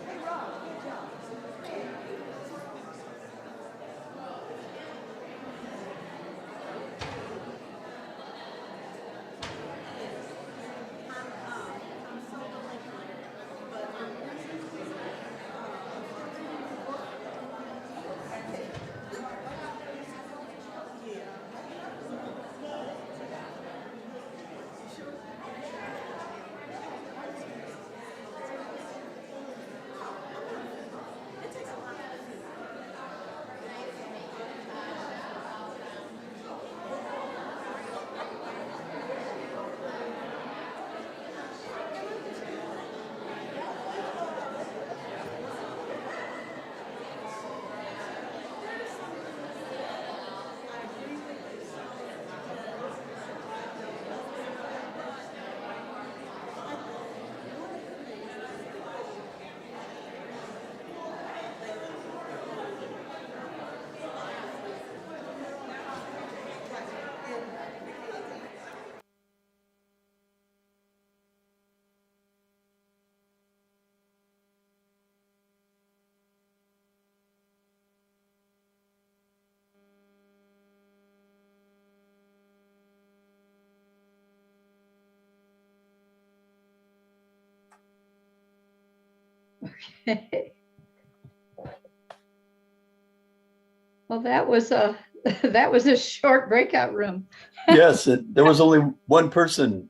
Well, that was a that was a short breakout room. Yes, there was only one person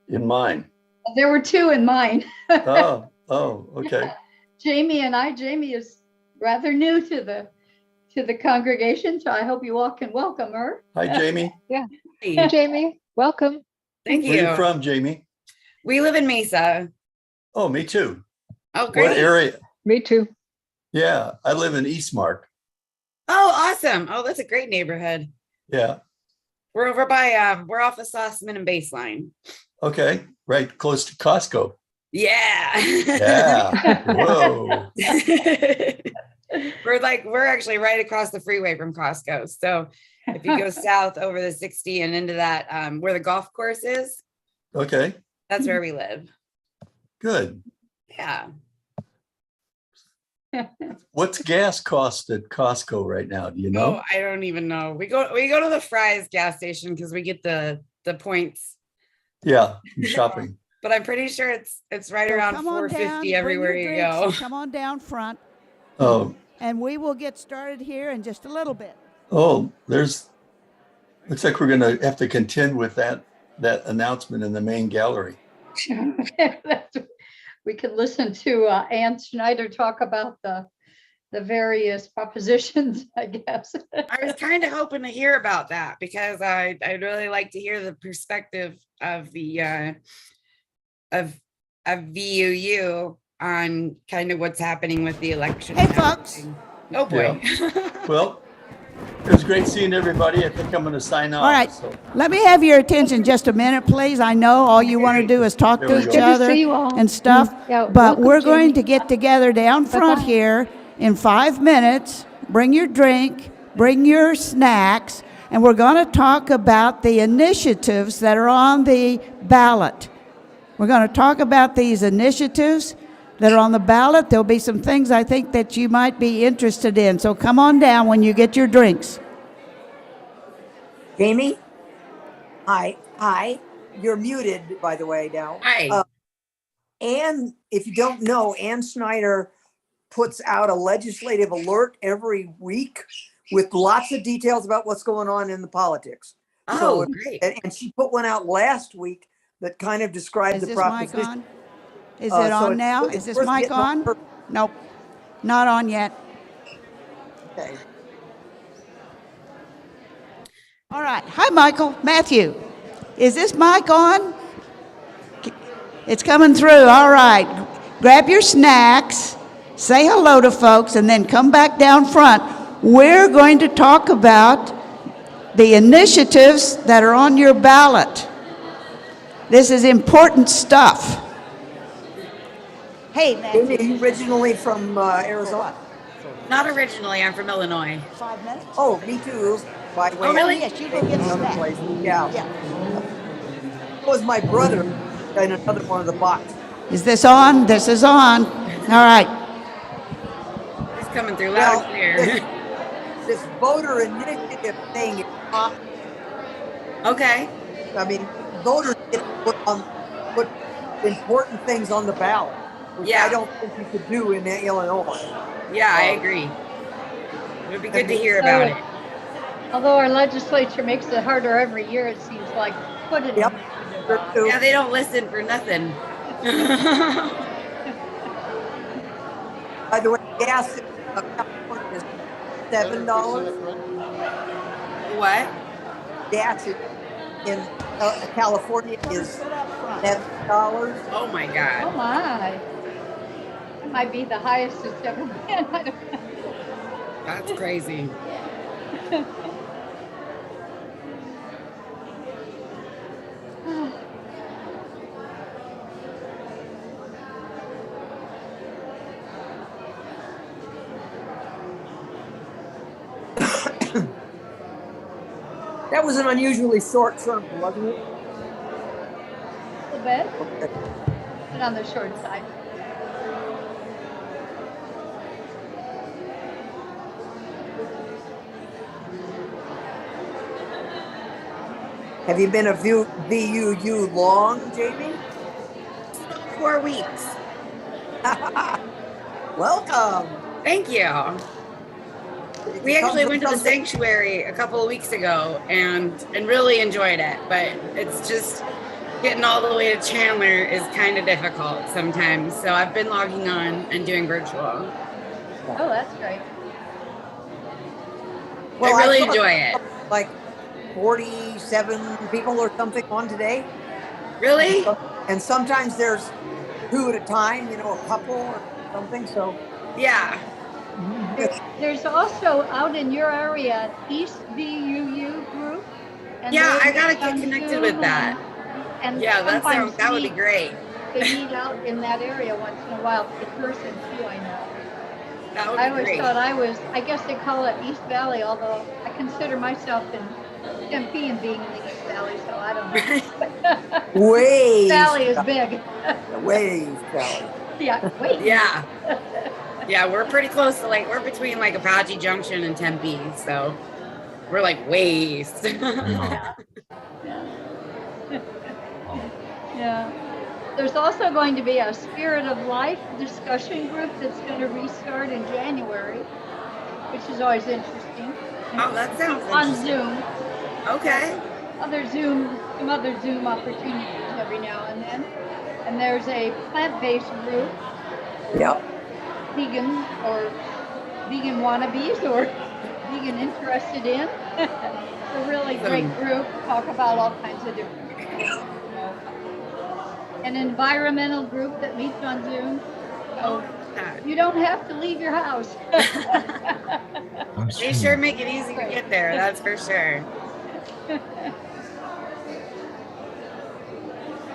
in mine. There were two in mine. Oh, okay. Jamie and I. Jamie is rather new to the congregation, so I hope you all can welcome her. Hi, Jamie. Yeah. Hey, Jamie, welcome. Thank Where are you. you from, Jamie? We live in Mesa. Oh, me too. Oh, great. What area? Me too. Yeah, I live in Eastmark. Oh, awesome. Oh, that's a great neighborhood. Yeah. We're over by we're off of Sauceman and Baseline. Okay. Right close to Costco. Yeah. Yeah. Whoa. We're actually right across the freeway from Costco. So if you go south over the 60 and into that where the golf course is, Okay. that's where we live. Good. Yeah. What's gas cost at Costco right now? Do you know? Oh, I don't even know. We go to the Fry's gas station because we get the points. Yeah, I'm shopping. But I'm pretty sure it's right So around come on down, $4.50 bring everywhere your you drinks, go. Come on down front, Oh, and we will get started here in just a little bit. looks like we're gonna have to contend with that announcement in the main gallery. We could listen to Ann Schneider talk about the various propositions, I guess. I was kind of hoping to hear about that because I'd really like to hear the perspective of the of VUU on kind of what's happening with the election. Hey, and folks. everything. Oh boy. Well, it was great seeing everybody. I think I'm gonna sign off. All right, So, let me have your attention just a minute, please. I know all you want to do is talk There to we each go. Good to other see you all. and stuff, Yeah, but welcome, we're going Jamie. to get together down front Bye-bye. here in 5 minutes. Bring your drink, bring your snacks, and we're going to talk about the initiatives that are on the ballot. We're going to talk about these initiatives that are on the ballot. There'll be some things I think that you might be interested in, so come on down when you get your drinks. Jamie? Hi. You're muted, by the way, now. Hi. Ann, if you don't know, Ann Schneider puts out a legislative alert every week with lots of details about what's going on in the politics. Oh, great. And she put one out last week that kind of described Is the this mic proposition. on? Is So it on it's- now? it's Is this worth mic getting on on? her- Nope, not on yet. Okay. All right. Hi, Michael. Matthew. Is this mic on? It's coming through. All right. Grab your snacks, say hello to folks, and then come back down front. We're going to talk about the initiatives that are on your ballot. This is important stuff. Hey, Jamie, are Matthew. you originally from Arizona? Not originally. I'm from Illinois. 5 minutes? Oh, me too, by the way. Oh, really? Yes, you go get Another snacks. place. Yeah. Yeah. That was my brother in another one of the boxes. Is this on? This is on. All right. It's coming through loud Well, and clear. This voter initiative thing is not, Okay. I mean, voters get to put important things on the ballot, which Yeah. I don't think you could do in Illinois. Yeah, I agree. It would be good to hear about it. Although our legislature makes it harder every year, it seems like, put it Yep. in. Yeah, they don't listen for nothing. By the way, gas in California is $7. What? Gas in California is $7. Oh my Oh God. my. That might be the highest it's ever been. I don't know. That's crazy. That was an unusually short term, wasn't it? A little bit, Okay. but on the short side. Have you been a VUU long, Jamie? 4 weeks. Welcome. Thank you. Did We you come actually from went to the something- sanctuary a couple of weeks ago and really enjoyed it, but it's just getting all the way to Chandler is kind of difficult sometimes. So I've been logging on and doing virtual. Oh, that's great. Well, I really saw enjoy it. Like 47 people or something on today. Really? And sometimes there's 2 at a time, you know, a couple or something. So Yeah. There's also out in your area, East VUU group. And Yeah, they I gotta meet on get connected Zoom with that. And Yeah, sometimes that would be great. They meet out in that area once in a while in person too, I know. That would I be always great. thought I guess they call it East Valley, although I consider myself in Tempe and being in the East Valley, so I don't know. Way Valley is big. Way East Valley. Yeah, way. Yeah. Yeah, we're pretty close to we're between Apache Junction and Tempe, so we're way east. Yeah. There's also going to be a Spirit of Life discussion group that's going to restart in January, which is always interesting. Oh, that sounds on interesting. Zoom. Okay. Some other Zoom opportunities every now and then. And there's a plant-based group. Yep. Vegan or vegan wannabes or vegan interested in. It's a really great group. Talk about all kinds of different things. An environmental group that meets on Zoom. So you don't have to leave your house. They sure make it easy to get there, that's for sure.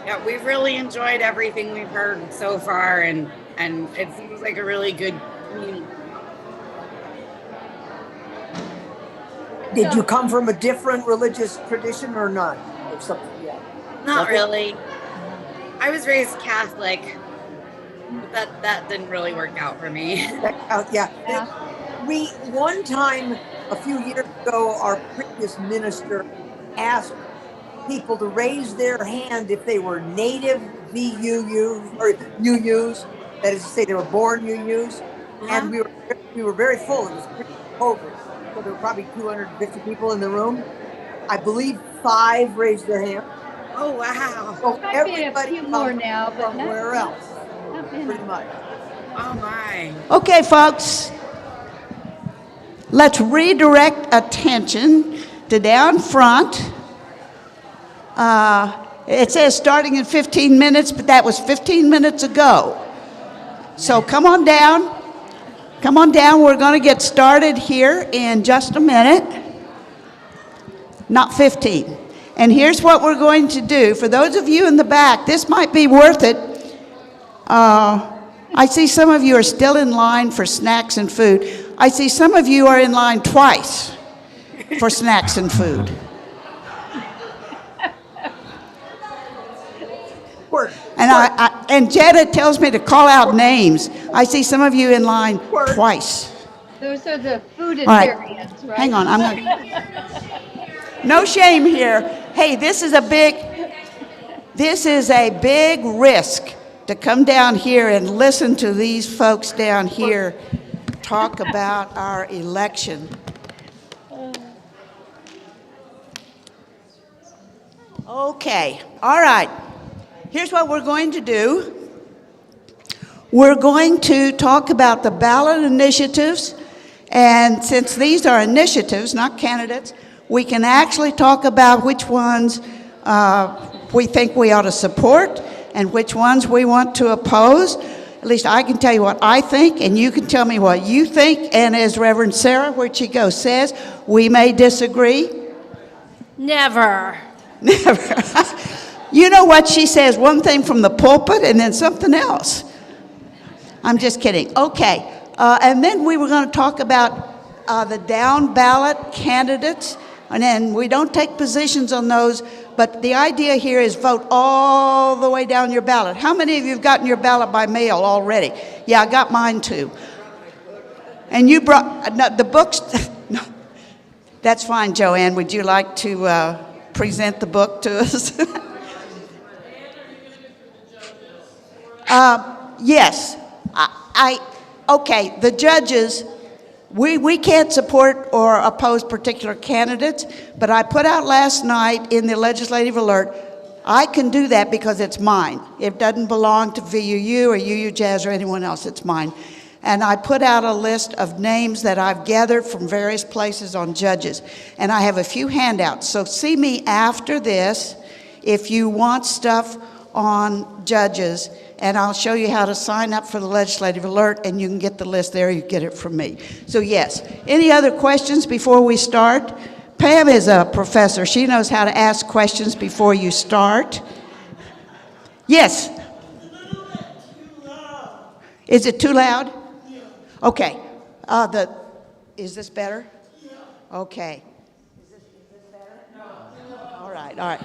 Yeah, we've really enjoyed everything we've heard so far, and it seems like a really good community. Did you come from a different religious tradition or none? Or something? Yeah. Not really. I was raised Catholic, but that didn't really work out for me. Yeah. We, one time, a few years ago, our previous minister asked people to raise their hand if they were native VUU or UUs, that is to say they were born UUs, and we were very full. It was pre-COVID, so there were probably 250 people in the room. I believe 5 raised their hand. Oh wow! So Might be a everybody few more now, but from not- where else? not many. Pretty much. Oh my! Okay, folks, let's redirect attention to down front. It says starting in 15 minutes, but that was 15 minutes ago. So come on down. Come on down. We're going to get started here in just a minute. Not 15. And here's what we're going to do. For those of you in the back, this might be worth it. I see some of you are still in line for snacks and food. I see some of you are in line twice for snacks and food. And Jetta tells me to call out names. I see some of you in line twice. Those are the fooditarians, All right. Hang on, I'm gonna. No shame here. Hey, this is a big risk to come down here and listen to these folks down here talk about our election. Okay, all right. Here's what we're going to do. We're going to talk about the ballot initiatives, and since these are initiatives, not candidates, we can actually talk about which ones we think we ought to support and which ones we want to oppose. At least I can tell you what I think, and you can tell me what you think. And as Reverend Sarah, where'd she go, says, we may disagree. Never. Never. You know what she says, one thing from the pulpit and then something else. I'm just kidding. Okay, and then we were going to talk about the down ballot candidates, and then we don't take positions on those, but the idea here is vote all the way down your ballot. How many of you have gotten your ballot by mail already? Yeah, I got mine too. And you brought the books. No, that's fine, Joanne. Would you like to present the book to us? Yes, Okay, the judges, we can't support or oppose particular candidates, but I put out last night in the legislative alert, I can do that because it's mine. It doesn't belong to VUU or UU Jazz or anyone else, it's mine. And I put out a list of names that I've gathered from various places on judges. And I have a few handouts, so see me after this if you want stuff on judges, and I'll show you how to sign up for the legislative alert, and you can get the list there, you get it from me. So yes, any other questions before we start? Pam is a professor. She knows how to ask questions before you start. Yes? Is it too loud? Okay. Is this better? Okay. Is this better? No. All right.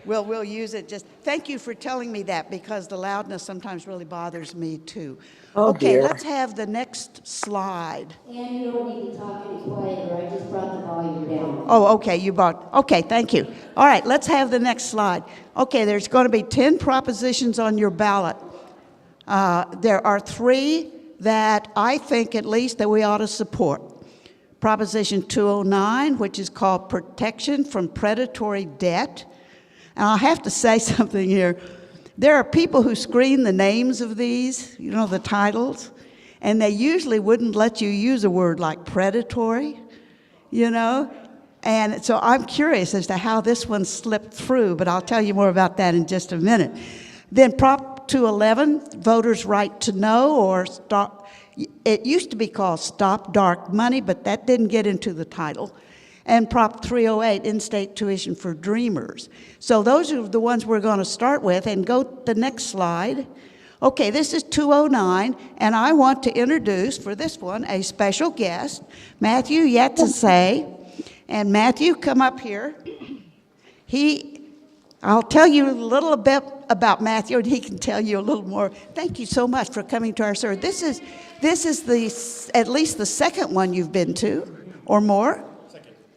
We'll use it. Just thank you for telling me that, because the loudness sometimes really bothers me too. Oh, okay, dear. Let's have the next slide. And you don't need to talk any quieter. I just brought the volume down. Oh, okay, okay, thank you. All right, let's have the next slide. Okay, there's going to be 10 propositions on your ballot. There are 3 that I think at least that we ought to support. Proposition 209, which is called Protection from Predatory Debt. And I'll have to say something here. There are people who screen the names of these, the titles, and they usually wouldn't let you use a word like predatory, And so I'm curious as to how this one slipped through, but I'll tell you more about that in just a minute. Then Prop 211, Voters' Right to Know, or it used to be called Stop Dark Money, but that didn't get into the title. And Prop 308, In-State Tuition for Dreamers. So those are the ones we're going to start with, and go to the next slide. Okay, this is 209, and I want to introduce, for this one, a special guest, Matthew Yatsase. And Matthew, come up here. I'll tell you a little bit about Matthew, and he can tell you a little more. Thank you so much for coming to our service. This is at least the second one you've been to, or more?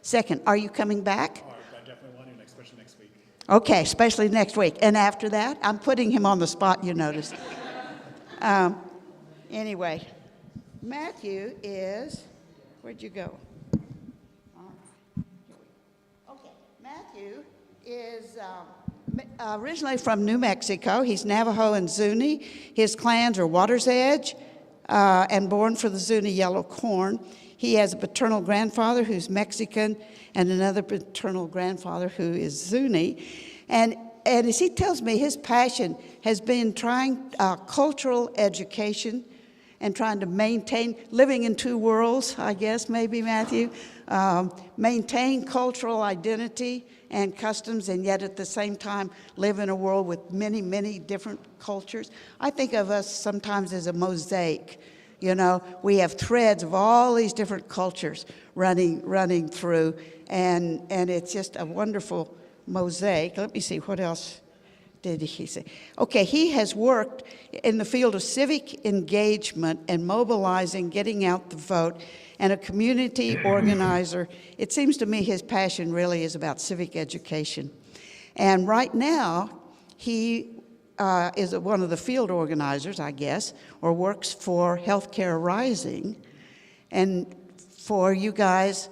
Second. Are you coming back? I definitely want to, especially next week. Okay, especially next week. And after that, I'm putting him on the spot, you notice. Anyway, Matthew is, where'd you go? Okay, Matthew is originally from New Mexico. He's Navajo and Zuni. His clans are Water's Edge and born for the Zuni yellow corn. He has a paternal grandfather who's Mexican and another paternal grandfather who is Zuni. And as he tells me, his passion has been trying cultural education and trying to maintain, living in 2 worlds, I guess, maybe, Matthew, maintain cultural identity and customs, and yet at the same time live in a world with many, many different cultures. I think of us sometimes as a mosaic. We have threads of all these different cultures running through, and it's just a wonderful mosaic. Let me see, what else did he say? Okay, he has worked in the field of civic engagement and mobilizing, getting out the vote, and a community organizer. It seems to me his passion really is about civic education. And right now, he is one of the field organizers, I guess, or works for Healthcare Rising. And for you guys,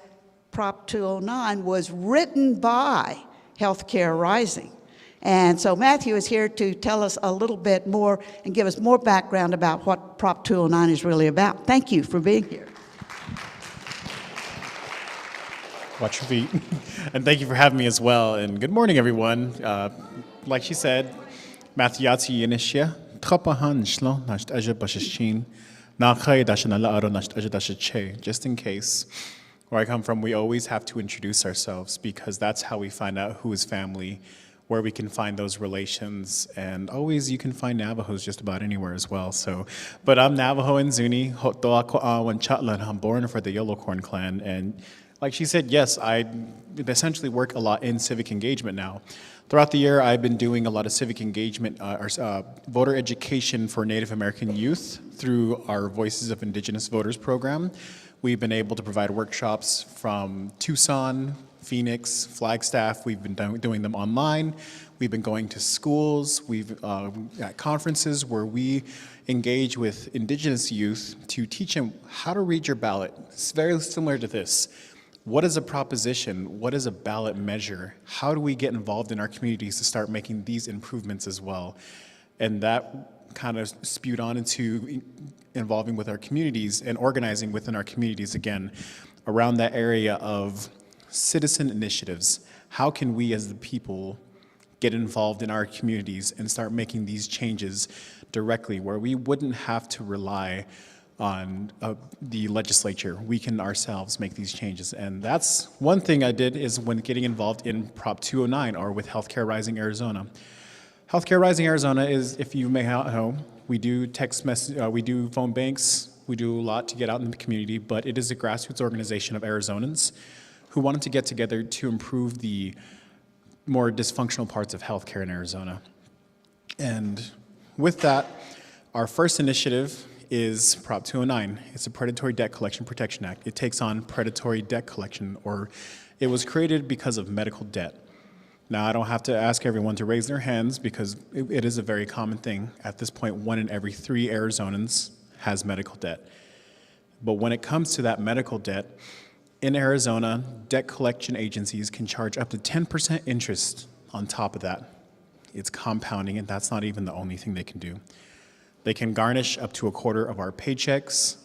Prop 209 was written by Healthcare Rising. And so Matthew is here to tell us a little bit more and give us more background about what Prop 209 is really about. Thank you for being here. Watch your feet. And thank you for having me as well. And good morning, everyone. Like she said, Matthew Yatsi Yenishia, Trapahan Shlo, Nasht Aja Bashishin, Nakai Dashanala Aro Nasht Aja Dashache, just in case. Where I come from, we always have to introduce ourselves because that's how we find out who is family, where we can find those relations, and always you can find Navajos just about anywhere as well. But I'm Navajo and Zuni, I'm born for the Yellow Corn Clan, and like she said, yes, I essentially work a lot in civic engagement now. Throughout the year, I've been doing a lot of civic engagement, voter education for Native American youth through our Voices of Indigenous Voters program. We've been able to provide workshops from Tucson, Phoenix, Flagstaff. We've been doing them online. We've been going to schools. We've at conferences where we engage with Indigenous youth to teach them how to read your ballot. It's very similar to this. What is a proposition? What is a ballot measure? How do we get involved in our communities to start making these improvements as well? And that kind of spewed on into involving with our communities and organizing within our communities again around that area of citizen initiatives. How can we as the people get involved in our communities and start making these changes directly where we wouldn't have to rely on the legislature? We can ourselves make these changes. And that's one thing I did is when getting involved in Prop 209 or with Healthcare Rising Arizona. Healthcare Rising Arizona is, if you may know, we do text message, we do phone banks, we do a lot to get out in the community, but it is a grassroots organization of Arizonans who wanted to get together to improve the more dysfunctional parts of healthcare in Arizona. And with that, our first initiative is Prop 209. It's a Predatory Debt Collection Protection Act. It takes on predatory debt collection, or it was created because of medical debt. Now, I don't have to ask everyone to raise their hands because it is a very common thing. At this point, 1 in every 3 Arizonans has medical debt. But when it comes to that medical debt, in Arizona, debt collection agencies can charge up to 10% interest on top of that. It's compounding, and that's not even the only thing they can do. They can garnish up to a quarter of our paychecks,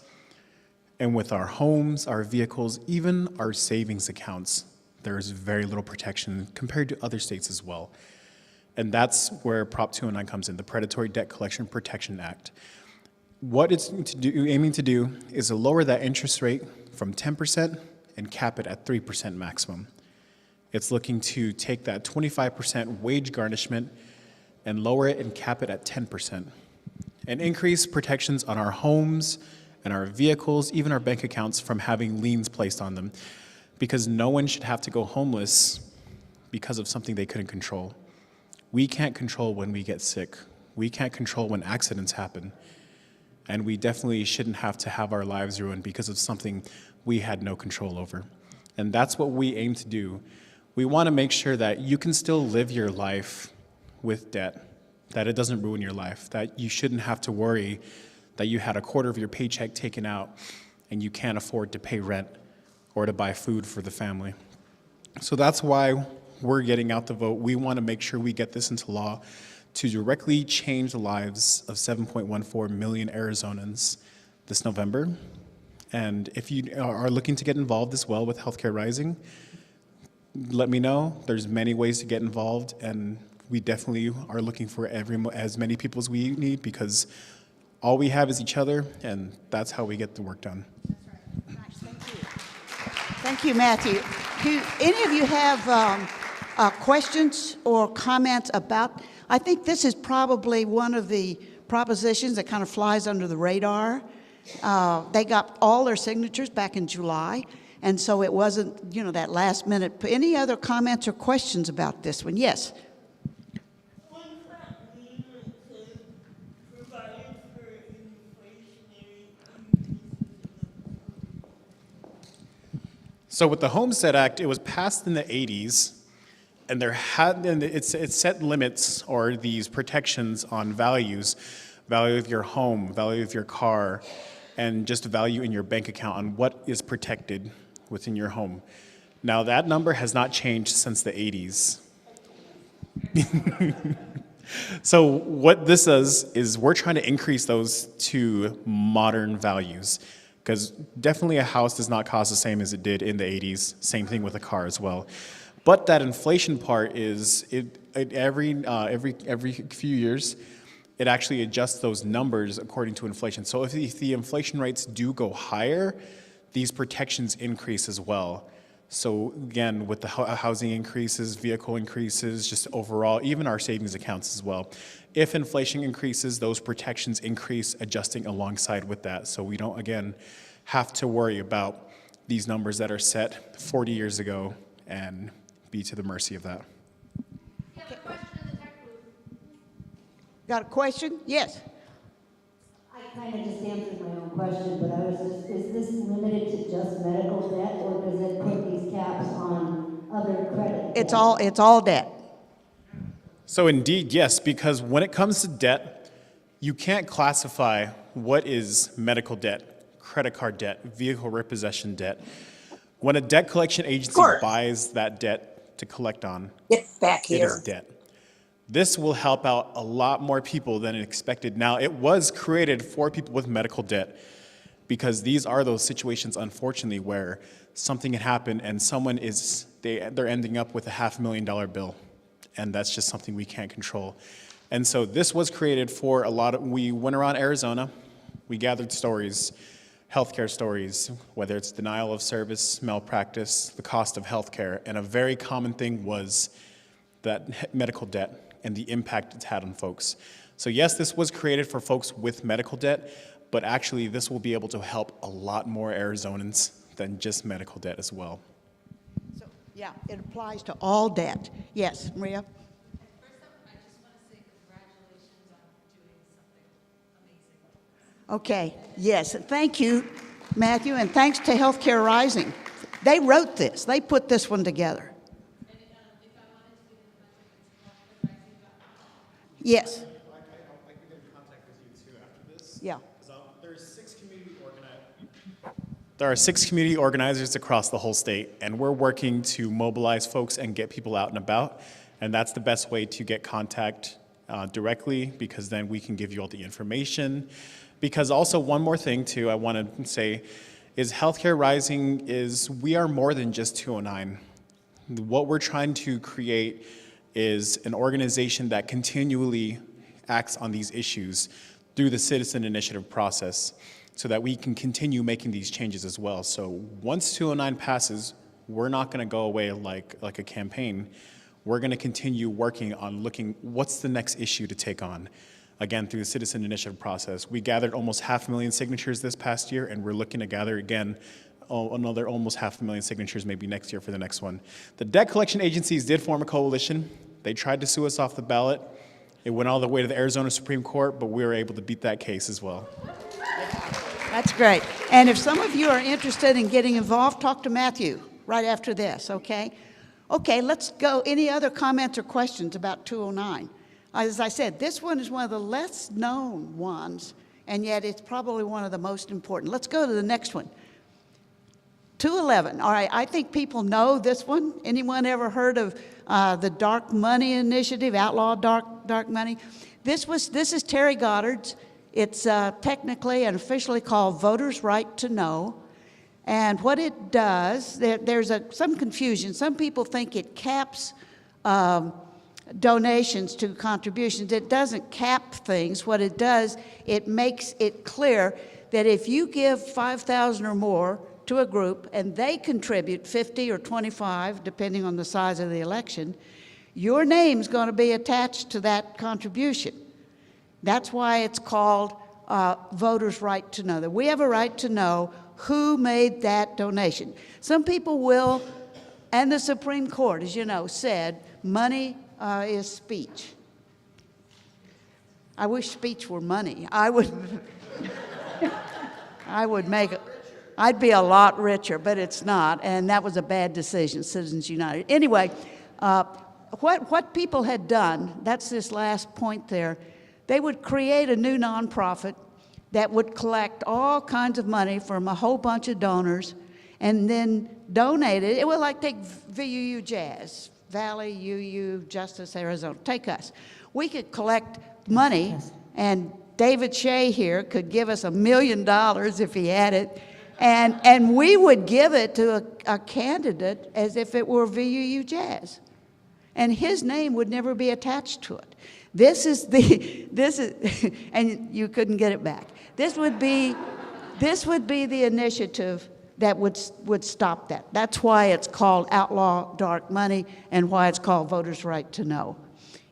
and with our homes, our vehicles, even our savings accounts, there's very little protection compared to other states as well. And that's where Prop 209 comes in, the Predatory Debt Collection Protection Act. What it's aiming to do is to lower that interest rate from 10% and cap it at 3% maximum. It's looking to take that 25% wage garnishment and lower it and cap it at 10%. And increase protections on our homes and our vehicles, even our bank accounts, from having liens placed on them. Because no one should have to go homeless because of something they couldn't control. We can't control when we get sick. We can't control when accidents happen. And we definitely shouldn't have to have our lives ruined because of something we had no control over. And that's what we aim to do. We want to make sure that you can still live your life with debt, that it doesn't ruin your life, that you shouldn't have to worry that you had a quarter of your paycheck taken out and you can't afford to pay rent or to buy food for the family. So that's why we're getting out the vote. We want to make sure we get this into law to directly change the lives of 7.14 million Arizonans this November. And if you are looking to get involved as well with Healthcare Rising, let me know. There's many ways to get involved, and we definitely are looking for as many people as we need, because all we have is each other, and that's how we get the work done. Thank you, Matthew. Do any of you have questions or comments about, I think this is probably one of the propositions that kind of flies under the radar. They got all their signatures back in July, and so it wasn't, that last minute. Any other comments or questions about this one? Yes. So with the Homestead Act, it was passed in the 80s, and it set limits or these protections on values, value of your home, value of your car, and just value in your bank account on what is protected within your home. Now that number has not changed since the 80s. So what this does is we're trying to increase those to modern values. Because definitely a house does not cost the same as it did in the 80s. Same thing with a car as well. But that inflation part is, every few years, it actually adjusts those numbers according to inflation. So if the inflation rates do go higher, these protections increase as well. So again, with the housing increases, vehicle increases, just overall, even our savings accounts as well. If inflation increases, those protections increase, adjusting alongside with that. So we don't, again, have to worry about these numbers that are set 40 years ago and be to the mercy of that. Got a question? Yes. I kind of just answered my own question, but I was just, is this limited to just medical debt, or does it put these caps on it's all debt. So indeed, yes, because when it comes to debt, you can't classify what is medical debt, credit card debt, vehicle repossession debt. When a debt collection agency buys that debt to collect on, Get back it is here. debt. This will help out a lot more people than expected. Now, it was created for people with medical debt because these are those situations, unfortunately, where something can happen and someone they're ending up with a $500,000 bill. And that's just something we can't control. And so this was created for we went around Arizona, we gathered stories, healthcare stories, whether it's denial of service, malpractice, the cost of healthcare, and a very common thing was that medical debt and the impact it's had on folks. So yes, this was created for folks with medical debt, but actually this will be able to help a lot more Arizonans than just medical debt as well. Yeah, it applies to all debt. Yes, Maria? Okay, yes, thank you, Matthew, and thanks to Healthcare Rising. They wrote this, they put this one together. Yes. Yeah. There are 6 community organizers across the whole state, and we're working to mobilize folks and get people out and about, and that's the best way to get contact directly, because then we can give you all the information. Because also one more thing too I want to say is Healthcare Rising we are more than just 209. What we're trying to create is an organization that continually acts on these issues through the citizen initiative process so that we can continue making these changes as well. So once 209 passes, we're not going to go away like a campaign. We're going to continue working on looking what's the next issue to take on. Again, through the citizen initiative process. We gathered almost 500,000 signatures this past year, and we're looking to gather again another almost 500,000 signatures maybe next year for the next one. The debt collection agencies did form a coalition. They tried to sue us off the ballot. It went all the way to the Arizona Supreme Court, but we were able to beat that case as well. That's great. And if some of you are interested in getting involved, talk to Matthew right after this, okay? Okay, let's go. Any other comments or questions about 209? As I said, this one is one of the less known ones, and yet it's probably one of the most important. Let's go to the next one. 211. All right, I think people know this one. Anyone ever heard of the Dark Money Initiative, Outlaw Dark Money? This is Terry Goddard's. It's technically and officially called Voters' Right to Know. And what it does, there's some confusion. Some people think it caps donations to contributions. It doesn't cap things. What it does, it makes it clear that if you give $5,000 or more to a group and they contribute 50 or 25, depending on the size of the election, your name's going to be attached to that contribution. That's why it's called Voters' Right to Know. That we have a right to know who made that donation. Some people will, and the Supreme Court, as you know, said money is speech. I wish speech were money. I'd be a lot richer, but it's not, and that was a bad decision, Citizens United. Anyway, what people had done, that's this last point there, they would create a new nonprofit that would collect all kinds of money from a whole bunch of donors and then donate it. It was like take VUU Jazz, Valley, UU, Justice, Arizona, take us. We could collect money, and David Shea here could give us $1 million if he had it, and we would give it to a candidate as if it were VUU Jazz. And his name would never be attached to it. This is, and you couldn't get it back. This would be the initiative that would stop that. That's why it's called Outlaw Dark Money and why it's called Voters' Right to Know.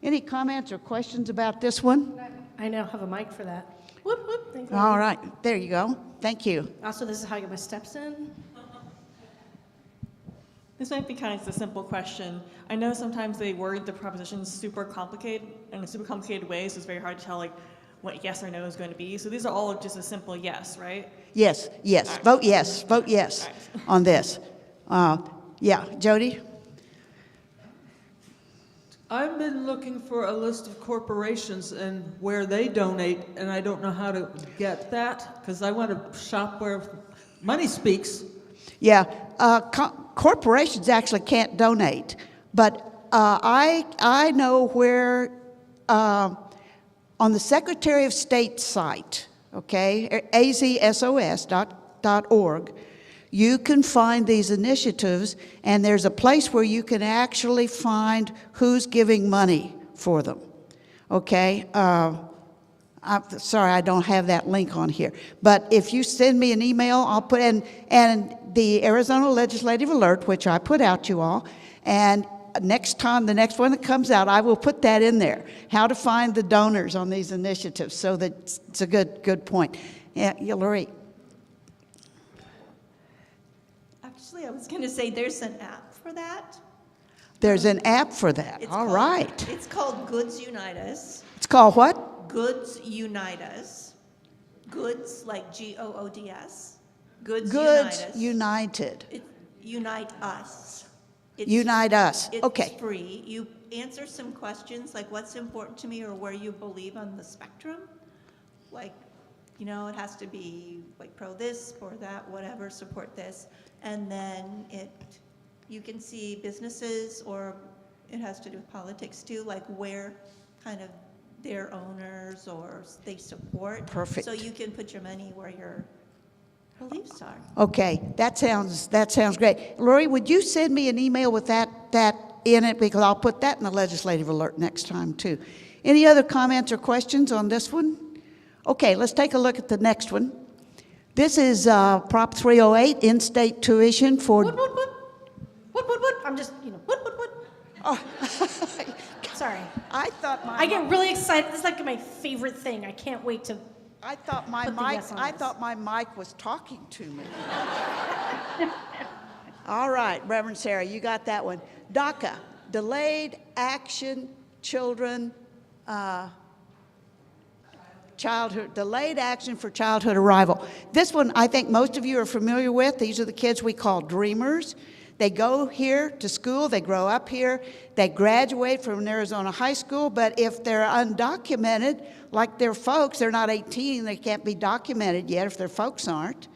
Any comments or questions about this one? I now have a mic for that. Whoop, whoop. Thank you. All right, there you go. Thank you. Also, this is how I get my steps in. This might be kind of a simple question. I know sometimes they word the propositions super complicated in a super complicated way, so it's very hard to tell what yes or no is going to be. So these are all just a simple yes, right? Yes, yes. Right. Vote yes. Vote yes right. On this. Yeah, Jody? I've been looking for a list of corporations and where they donate, and I don't know how to get that because I want to shop where money speaks. Yeah, corporations actually can't donate, but I know where on the Secretary of State site, okay, azsos.org, you can find these initiatives, and there's a place where you can actually find who's giving money for them, okay? I'm sorry, I don't have that link on here. But if you send me an email, I'll put in, and the Arizona Legislative Alert, which I put out you all, and next time, the next one that comes out, I will put that in there, how to find the donors on these initiatives, so that it's a good point. Yeah, Lori. Actually, I was going to say there's an app for that. There's an app for that. All right. It's called Goods Unite Us. It's called what? Goods Unite Us. Goods like Goods. Goods Goods Unite Us. United. Unite Us. Unite Us. It's Okay. free. You answer some questions like what's important to me or where you believe on the spectrum. Like, you know, it has to be like pro this, pro that, whatever, support this. And then you can see businesses, or it has to do with politics too, like where kind of their owners or they support. Perfect. So you can put your money where your beliefs are. Okay, that sounds great. Lori, would you send me an email with that in it, because I'll put that in the legislative alert next time too. Any other comments or questions on this one? Okay, let's take a look at the next one. This is Prop 308, in-state tuition for. What? I'm just, what? Oh. Sorry. I thought I get really excited. This is like my favorite thing. I can't wait to. I thought my mic was talking to me. All right, Reverend Sarah, you got that one. DACA, Delayed Action Children, Delayed Action for Childhood Arrival. This one I think most of you are familiar with. These are the kids we call dreamers. They go here to school, they grow up here, they graduate from an Arizona high school, but if they're undocumented, like their folks, they're not 18, they can't be documented yet if their folks aren't,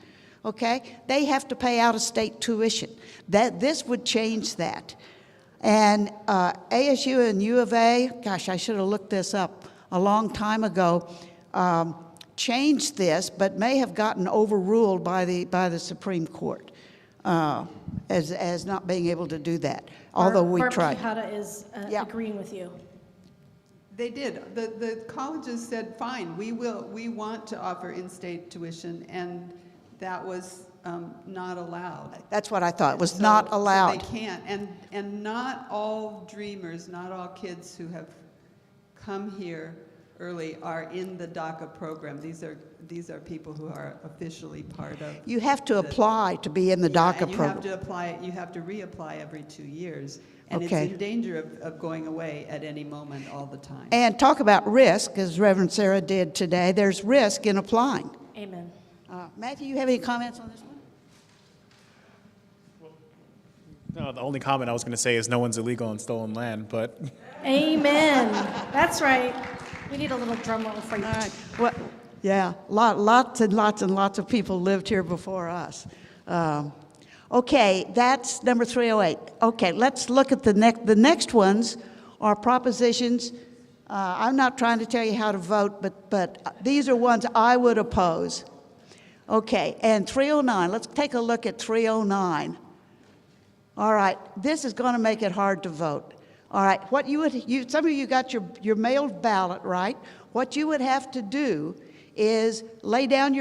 okay? They have to pay out-of-state tuition. This would change that. And ASU and U of A, gosh, I should have looked this up a long time ago, changed this, but may have gotten overruled by the Supreme Court. As not being able to do that, although we tried. Barb is agreeing with you. They did. The colleges said, fine, we want to offer in-state tuition, and that was not allowed. That's what I thought. It was not allowed. So they can't, and not all dreamers, not all kids who have come here early are in the DACA program. These are people who are officially part of. You have to apply to be in the DACA and you program. have to apply. You have to reapply every 2 years, and Okay. it's in danger of going away at any moment, all the time. And talk about risk, as Reverend Sarah did today. There's risk in applying. Amen. Matthew, you have any comments on this one? No, the only comment I was going to say is no one's illegal on stolen land, but. Amen. That's right. We need a little drum roll for you. All right. Well, yeah, lots and lots of people lived here before us. Okay, that's number 308. Okay, let's look at the next ones are propositions. I'm not trying to tell you how to vote, but these are ones I would oppose. Okay, and 309, let's take a look at 309. All right, this is going to make it hard to vote. All right, some of you got your mailed ballot, right? What you would have to do is lay down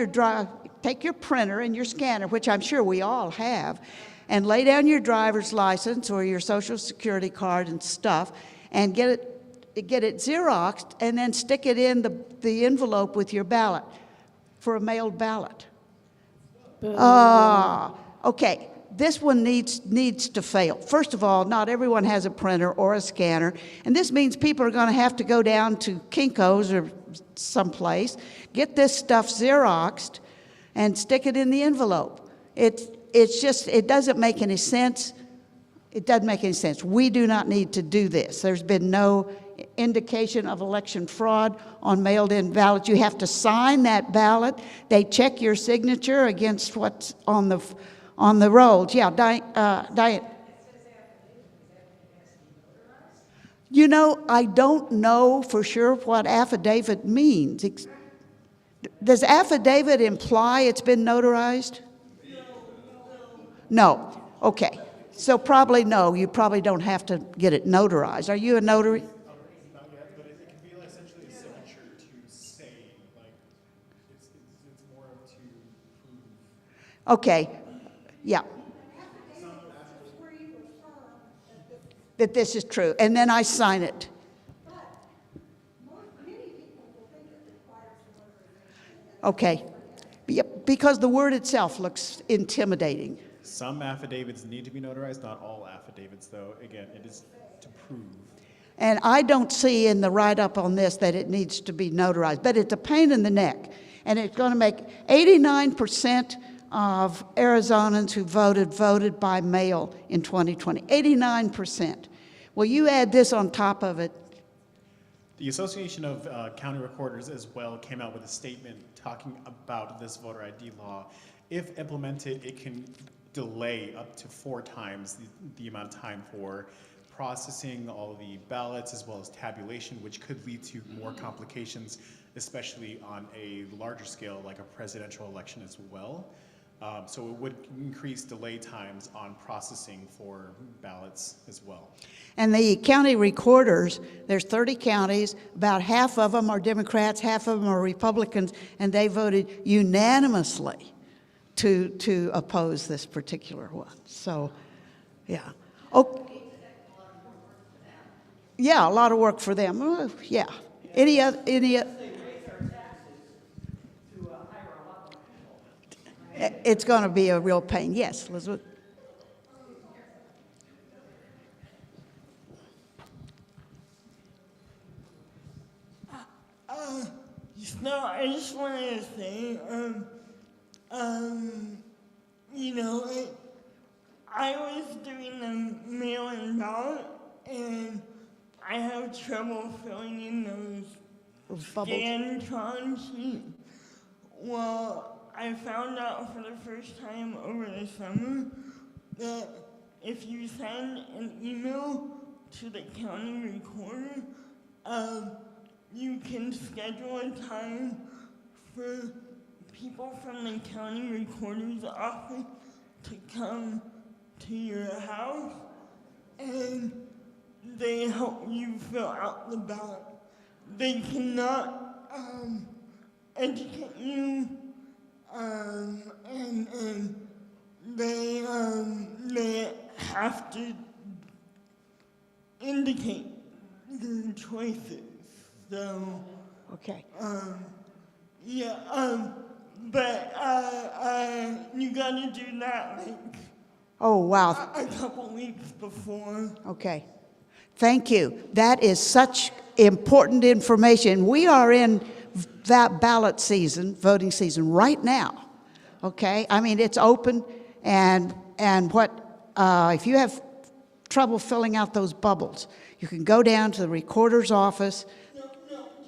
take your printer and your scanner, which I'm sure we all have, and lay down your driver's license or your social security card and stuff, and get it Xeroxed, and then stick it in the envelope with your ballot for a mailed ballot. Okay. This one needs to fail. First of all, not everyone has a printer or a scanner, and this means people are going to have to go down to Kinko's or someplace, get this stuff Xeroxed, and stick it in the envelope. It doesn't make any sense. It doesn't make any sense. We do not need to do this. There's been no indication of election fraud on mailed-in ballots. You have to sign that ballot. They check your signature against what's on the rolls. Yeah, Diane. You know, I don't know for sure what affidavit means. Does affidavit imply it's been notarized? No. Okay. So probably no. You probably don't have to get it notarized. Are you a notary? Not yet, but it can be like essentially a signature to say, like, it's more of to prove. Okay. Yeah. That this is true. And then I sign it. Okay. Yep, because the word itself looks intimidating. Some affidavits need to be notarized, not all affidavits, though. Again, it is to prove. And I don't see in the write-up on this that it needs to be notarized, but it's a pain in the neck. And it's going to make 89% of Arizonans who voted by mail in 2020. 89%. Well, you add this on top of it. The Association of County Recorders as well came out with a statement talking about this voter ID law. If implemented, it can delay up to 4 times the amount of time for processing all the ballots as well as tabulation, which could lead to more complications, especially on a larger scale like a presidential election as well. So it would increase delay times on processing for ballots as well. And the county recorders, there's 30 counties, about half of them are Democrats, half of them are Republicans, and they voted unanimously to oppose this particular one. So, yeah. Oh, yeah, a lot of work for them. Yeah. Any other? It's going to be a real pain. Yes, Elizabeth. No, I just wanted to say, you know, I was doing the mail-in ballot, and I have trouble filling in those Scantron sheets. Well, I found out for the first time over the summer that if you send an email to the county recorder, you can schedule a time for people from the county recorder's office to come to your house, and they help you fill out the ballot. They cannot educate you, and they have to indicate your choices. So, okay. Yeah, but you gotta do that like. Oh, wow. A couple weeks before. Okay. Thank you. That is such important information. We are in that ballot season, voting season right now. Okay? I mean, it's open, and what if you have trouble filling out those bubbles, you can go down to the recorder's office.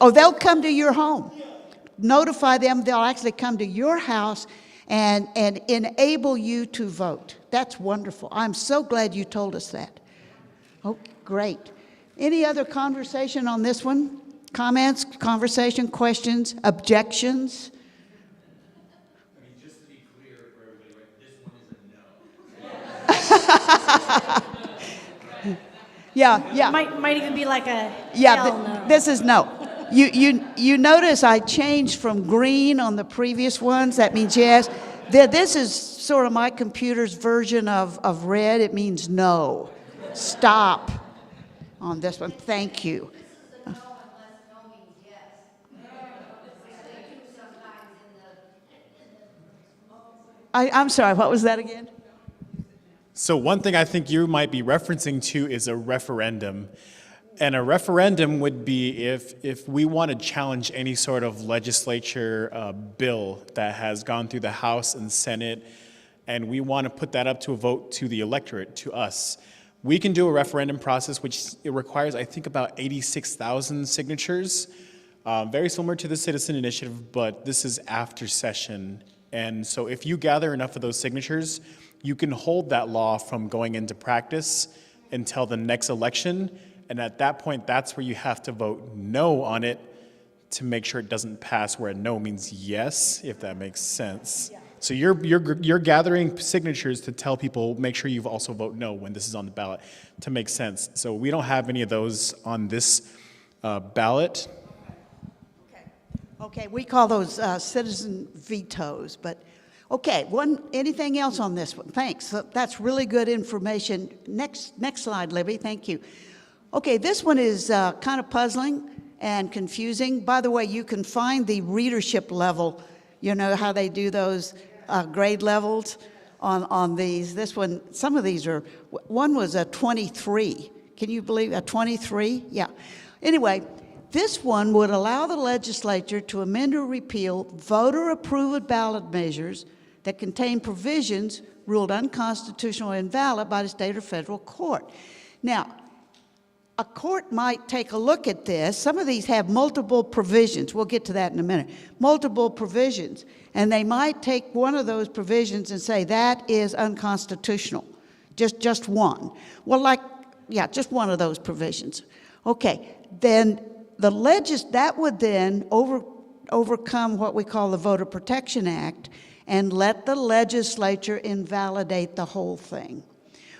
Oh, they'll come to your home. Notify them. They'll actually come to your house and enable you to vote. That's wonderful. I'm so glad you told us that. Oh, great. Any other conversation on this one? Comments, conversation, questions, objections? I mean, just to be clear for everybody, right, this one is a no. Yeah. Might even be like a Yeah, hell no. this is no. You notice I changed from green on the previous ones. That means yes. This is sort of my computer's version of red. It means no. Stop on this one. Thank you. I'm sorry, what was that again? So one thing I think you might be referencing to is a referendum. And a referendum would be if we want to challenge any sort of legislature bill that has gone through the House and Senate, and we want to put that up to a vote to the electorate, to us. We can do a referendum process, which it requires, I think, about 86,000 signatures. Very similar to the citizen initiative, but this is after session. And so if you gather enough of those signatures, you can hold that law from going into practice until the next election. And at that point, that's where you have to vote no on it to make sure it doesn't pass, where a no means yes, if that makes sense. Yeah. So you're gathering signatures to tell people, make sure you also vote no when this is on the ballot, to make sense. So we don't have any of those on this ballot. Okay, we call those citizen vetoes, but okay, anything else on this one? Thanks, that's really good information. Next slide, Libby, thank you. Okay, this one is kind of puzzling and confusing. By the way, you can find the readership level, you know how they do those grade levels on these. This one, some of these are, one was a 23. Can you believe a 23? Yeah. Anyway, this one would allow the legislature to amend or repeal voter-approved ballot measures that contain provisions ruled unconstitutional or invalid by the state or federal court. Now, a court might take a look at this. Some of these have multiple provisions. We'll get to that in a minute. Multiple provisions. And they might take one of those provisions and say, that is unconstitutional. Just one. Well, just one of those provisions. Okay, then that would then overcome what we call the Voter Protection Act and let the legislature invalidate the whole thing.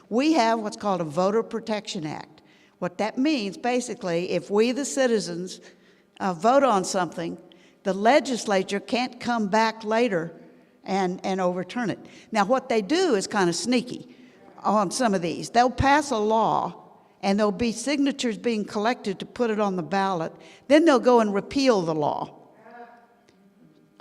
We have what's called a Voter Protection Act. What that means, basically, if we, the citizens, vote on something, the legislature can't come back later and overturn it. Now, what they do is kind of sneaky on some of these. They'll pass a law, and there'll be signatures being collected to put it on the ballot. Then they'll go and repeal the law,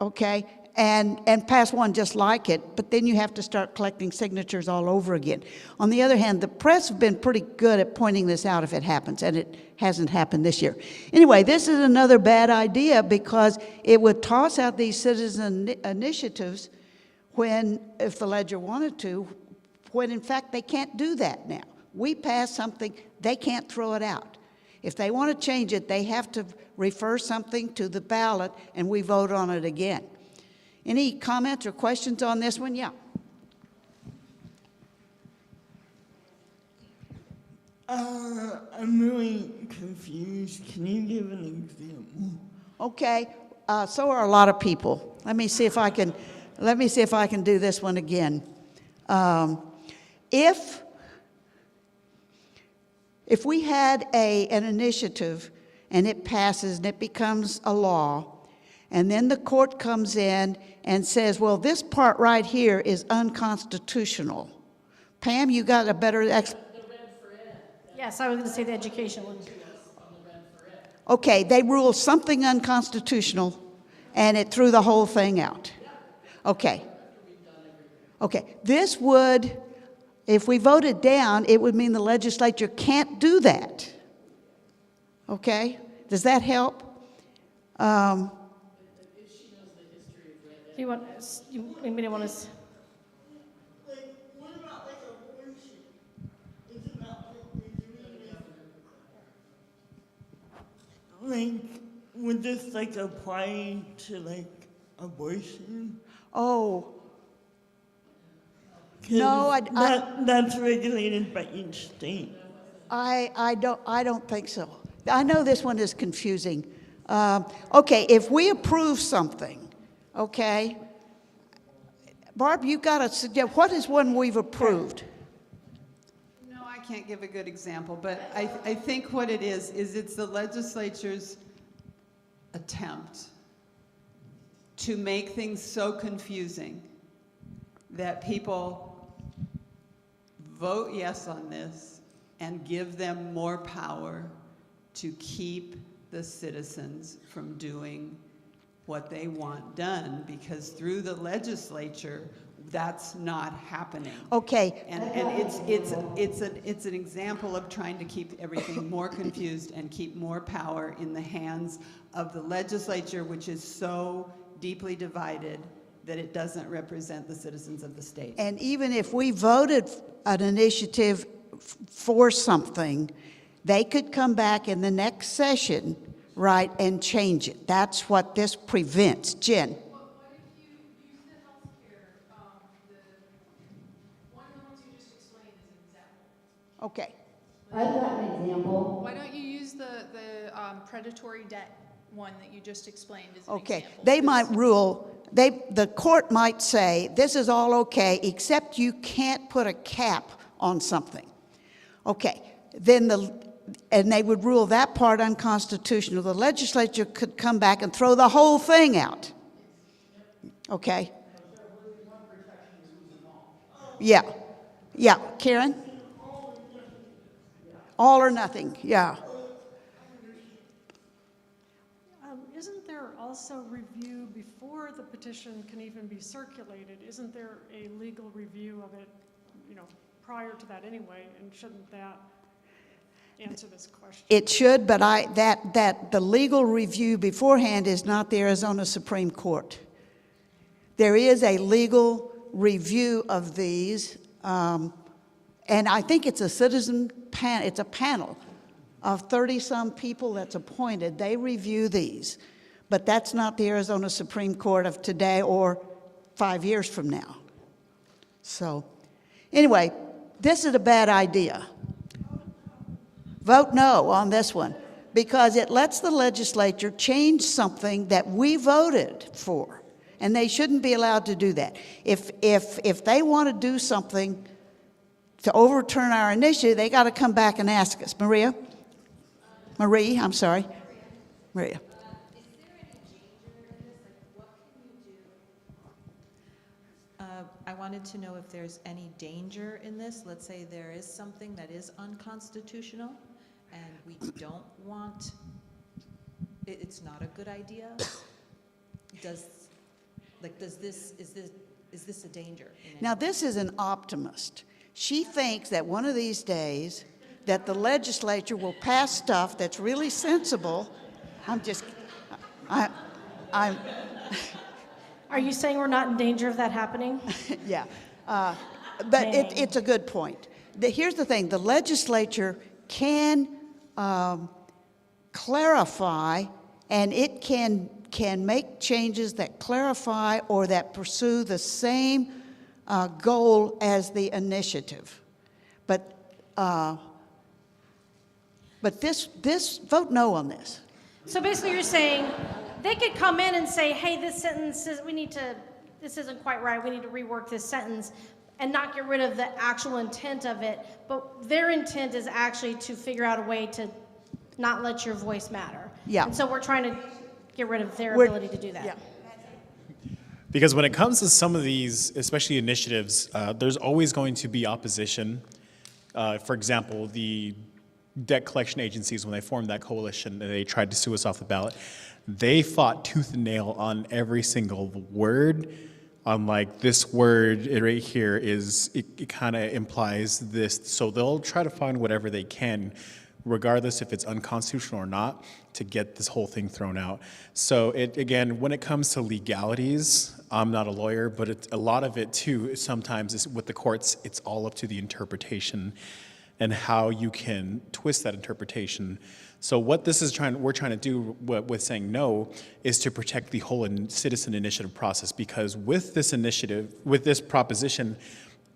okay, and pass one just like it, but then you have to start collecting signatures all over again. On the other hand, the press have been pretty good at pointing this out if it happens, and it hasn't happened this year. Anyway, this is another bad idea because it would toss out these citizen initiatives if the ledger wanted to, when in fact they can't do that now. We pass something, they can't throw it out. If they want to change it, they have to refer something to the ballot and we vote on it again. Any comments or questions on this one? Yeah. I'm really confused. Can you give an example? Okay, so are a lot of people. Let me see if I can do this one again. If we had an initiative and it passes and it becomes a law, and then the court comes in and says, well, this part right here is unconstitutional. Pam, you got a better Yes, I was going to say the education one. Okay, they ruled something unconstitutional and it threw the whole thing out. Okay. Okay, this would, if we voted down, it would mean the legislature can't do that. Okay, does that help? Anybody want to? Would this apply to abortion? Oh. No, that's regulated by each state. I don't think so. I know this one is confusing. Okay, if we approve something, okay, Barb, you got to suggest, what is one we've approved? No, I can't give a good example, but I think what it is it's the legislature's attempt to make things so confusing that people vote yes on this and give them more power to keep the citizens from doing what they want done, because through the legislature, that's not happening. Okay. And it's an example of trying to keep everything more confused and keep more power in the hands of the legislature, which is so deeply divided that it doesn't represent the citizens of the state. And even if we voted an initiative for something, they could come back in the next session, right, and change it. That's what this prevents. Jen? Okay. I've got an example. Why don't you use the predatory debt one that you just explained as an Okay, example? they might rule, the court might say, this is all okay, except you can't put a cap on something. Okay, then and they would rule that part unconstitutional. The legislature could come back and throw the whole thing out. Okay? Yeah, yeah, Karen? All or nothing, yeah. Isn't there also review before the petition can even be circulated? Isn't there a legal review of it, prior to that anyway? And shouldn't that answer this question? It should, but that the legal review beforehand is not the Arizona Supreme Court. There is a legal review of these, and I think it's a citizen panel. It's a panel of 30-some people that's appointed. They review these, but that's not the Arizona Supreme Court of today or 5 years from now. So, anyway, this is a bad idea. Vote no on this one, because it lets the legislature change something that we voted for, and they shouldn't be allowed to do that. If they want to do something to overturn our initiative, they got to come back and ask us. Marie, I'm sorry. Maria. I wanted to know if there's any danger in this. Let's say there is something that is unconstitutional and we don't want, it's not a good idea. Is this a danger? Now, this is an optimist. She thinks that one of these days that the legislature will pass stuff that's really sensible. I'm. Are you saying we're not in danger of that happening? Yeah, but it's a good point. Here's the thing: the legislature can clarify, and it can make changes that clarify or that pursue the same goal as the initiative. But this vote no on this. So basically you're saying they could come in and say, hey, this sentence is, this isn't quite right, we need to rework this sentence, and not get rid of the actual intent of it, but their intent is actually to figure out a way to not let your voice matter. Yeah. And so we're trying to get rid of their ability to do that. Yeah. Because when it comes to some of these, especially initiatives, there's always going to be opposition. For example, the debt collection agencies, when they formed that coalition, they tried to sue us off the ballot. They fought tooth and nail on every single word. On like this word right here it kind of implies this. So they'll try to find whatever they can, regardless if it's unconstitutional or not, to get this whole thing thrown out. So again, when it comes to legalities, I'm not a lawyer, but a lot of it too, sometimes is with the courts, it's all up to the interpretation and how you can twist that interpretation. So what we're trying to do with saying no is to protect the whole citizen initiative process, because with this initiative, with this proposition,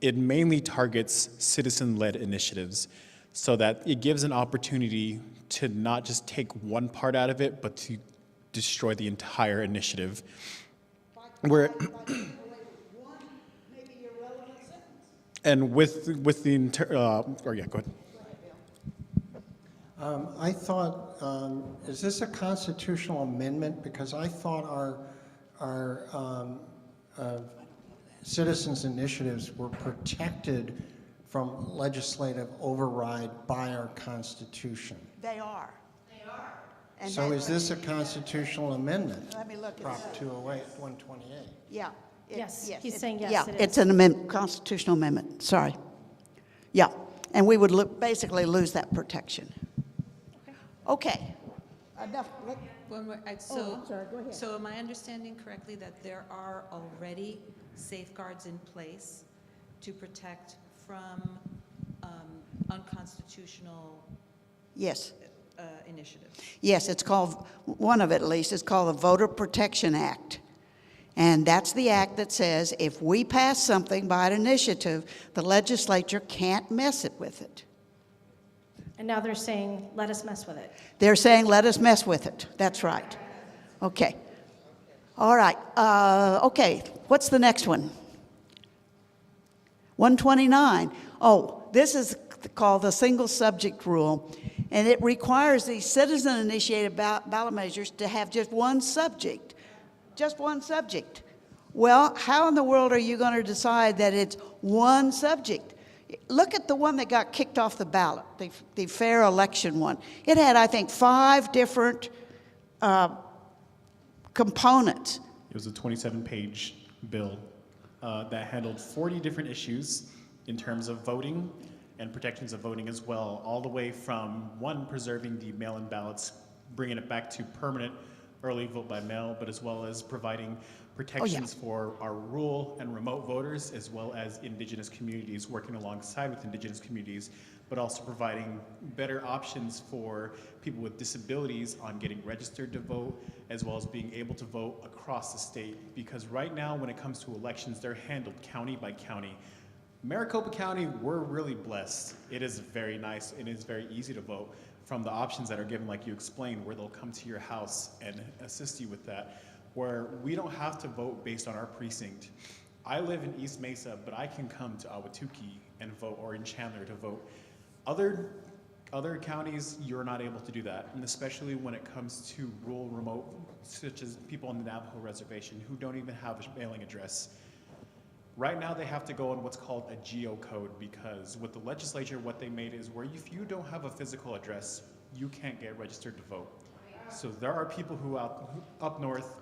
it mainly targets citizen-led initiatives, so that it gives an opportunity to not just take one part out of it, but to destroy the entire initiative. Where and with the go ahead. I thought, is this a constitutional amendment? Because I thought our citizens' initiatives were protected from legislative override by our Constitution. They are. They are. And so is this a constitutional amendment? Let me look at Prop it. 208, 128. Yeah. Yes, he's saying yes, Yeah, it is. it's an amendment, constitutional amendment, sorry. Yeah, and we would basically lose that protection. Okay. Enough. One more, I'm sorry, go ahead. So am I understanding correctly that there are already safeguards in place to protect from unconstitutional Yes. initiative. Yes, it's called, one of it at least, is called the Voter Protection Act. And that's the act that says if we pass something by an initiative, the legislature can't mess it with it. And now they're saying, let us mess with it. They're saying, let us mess with it. That's right. Okay. All right. Okay. What's the next one? 129. Oh, this is called the single subject rule. And it requires these citizen-initiated ballot measures to have just one subject. Just one subject. Well, how in the world are you going to decide that it's one subject? Look at the one that got kicked off the ballot, the fair election one. It had, I think, 5 different components. It was a 27-page bill that handled 40 different issues in terms of voting and protections of voting as well, all the way from, one, preserving the mail-in ballots, bringing it back to permanent early vote by mail, but as well as providing protections for our rural and remote voters, as well as indigenous communities, working alongside with indigenous communities, but also providing better options for people with disabilities on getting registered to vote, as well as being able to vote across the state. Because right now, when it comes to elections, they're handled county by county. Maricopa County, we're really blessed. It is very nice, and it's very easy to vote from the options that are given, like you explained, where they'll come to your house and assist you with that, where we don't have to vote based on our precinct. I live in East Mesa, but I can come to Ahwatukee and vote, or in Chandler to vote. Other counties, you're not able to do that, and especially when it comes to rural, remote, such as people on the Navajo reservation who don't even have a mailing address. Right now, they have to go on what's called a geocode, because with the legislature, what they made is where if you don't have a physical address, you can't get registered to vote. So there are people who up north,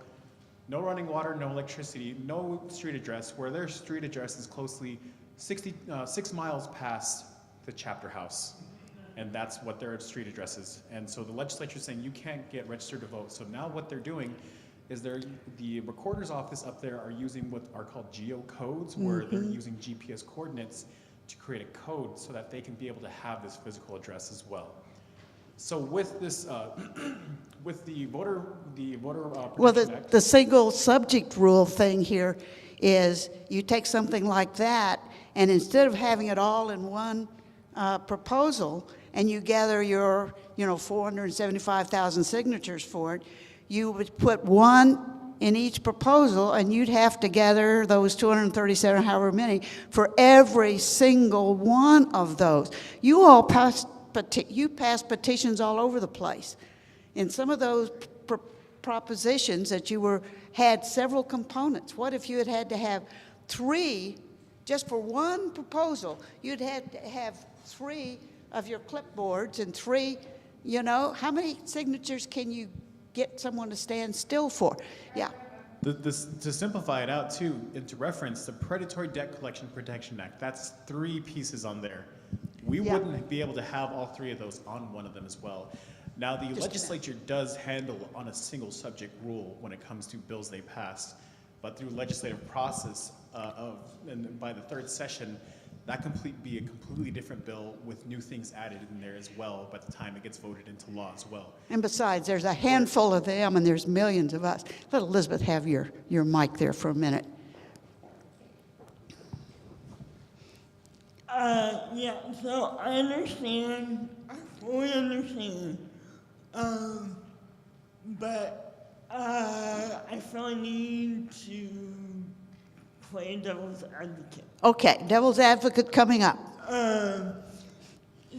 no running water, no electricity, no street address, where their street address is closely 6 miles past the chapter house. And that's what their street address is. And so the legislature is saying you can't get registered to vote. So now what they're doing is the recorder's office up there are using what are called geocodes, where they're using GPS coordinates to create a code so that they can be able to have this physical address as well. So with this, with the voter Protection Act, the single subject rule thing here is you take something like that, and instead of having it all in one proposal, and you gather your 475,000 signatures for it, you would put one in each proposal, and you'd have to gather those 237, however many, for every single one of those. You all passed petitions all over the place. In some of those propositions that you had several components. What if you had to have 3, just for one proposal, you'd had to have 3 of your clipboards and 3, how many signatures can you get someone to stand still for? Yeah. To simplify it out too, and to reference the Predatory Debt Collection Protection Act, that's 3 pieces on there. We wouldn't be able to have all 3 of those on one of them as well. Now, the legislature does handle on a single subject rule when it comes to bills they pass, but through legislative process and by the 3rd session, that be a completely different bill with new things added in there as well by the time it gets voted into law as well. And besides, there's a handful of them, and there's millions of us. Let Elizabeth have your mic there for a minute. Yeah, so I understand, I fully understand, but I feel I need to play devil's advocate. Okay, devil's advocate coming up.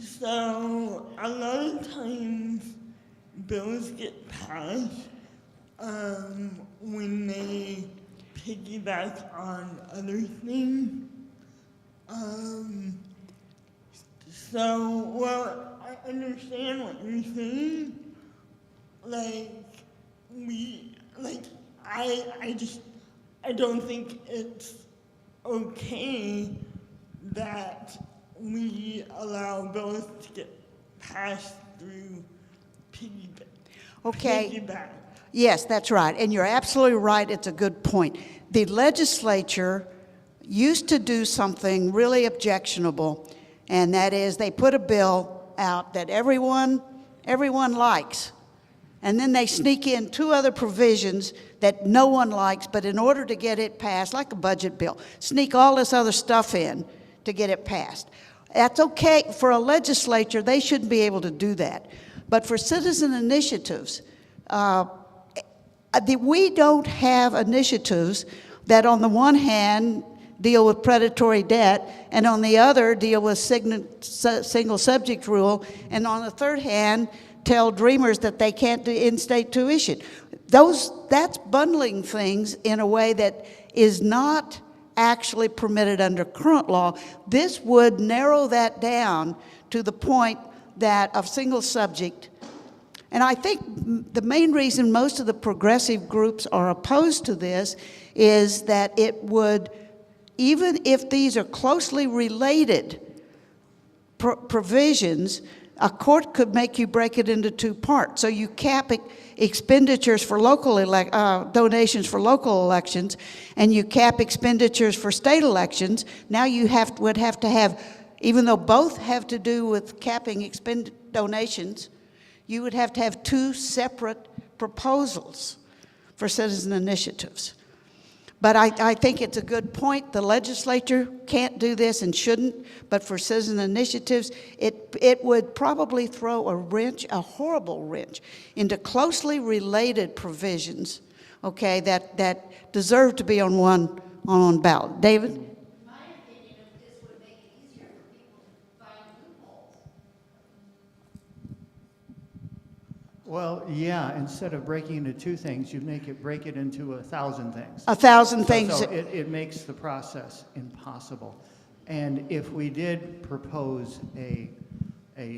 So a lot of times bills get passed when they piggyback on other things. Well, I understand what you're saying. I don't think it's okay that we allow bills to get passed through piggyback. Okay. Yes, that's right. And you're absolutely right. It's a good point. The legislature used to do something really objectionable, And that is, they put a bill out that everyone likes. And then they sneak in 2 other provisions that no one likes, but in order to get it passed, like a budget bill, sneak all this other stuff in to get it passed. That's okay. For a legislature, they shouldn't be able to do that. But for citizen initiatives, we don't have initiatives that on the one hand deal with predatory debt, and on the other deal with single subject rule, and on the third hand tell dreamers that they can't do in-state tuition. That's bundling things in a way that is not actually permitted under current law. This would narrow that down to the point that of single subject. And I think the main reason most of the progressive groups are opposed to this is that it would, even if these are closely related provisions, a court could make you break it into 2 parts. So you cap expenditures for local donations for local elections, and you cap expenditures for state elections. Now you would have to have, even though both have to do with capping donations, you would have to have 2 separate proposals for citizen initiatives. But I think it's a good point. The legislature can't do this and shouldn't, but for citizen initiatives, it would probably throw a horrible wrench into closely related provisions, okay, that deserve to be on one ballot. David? Well, yeah, instead of breaking into 2 things, you break it into 1,000 things. 1,000 things. So it makes the process impossible. And if we did propose a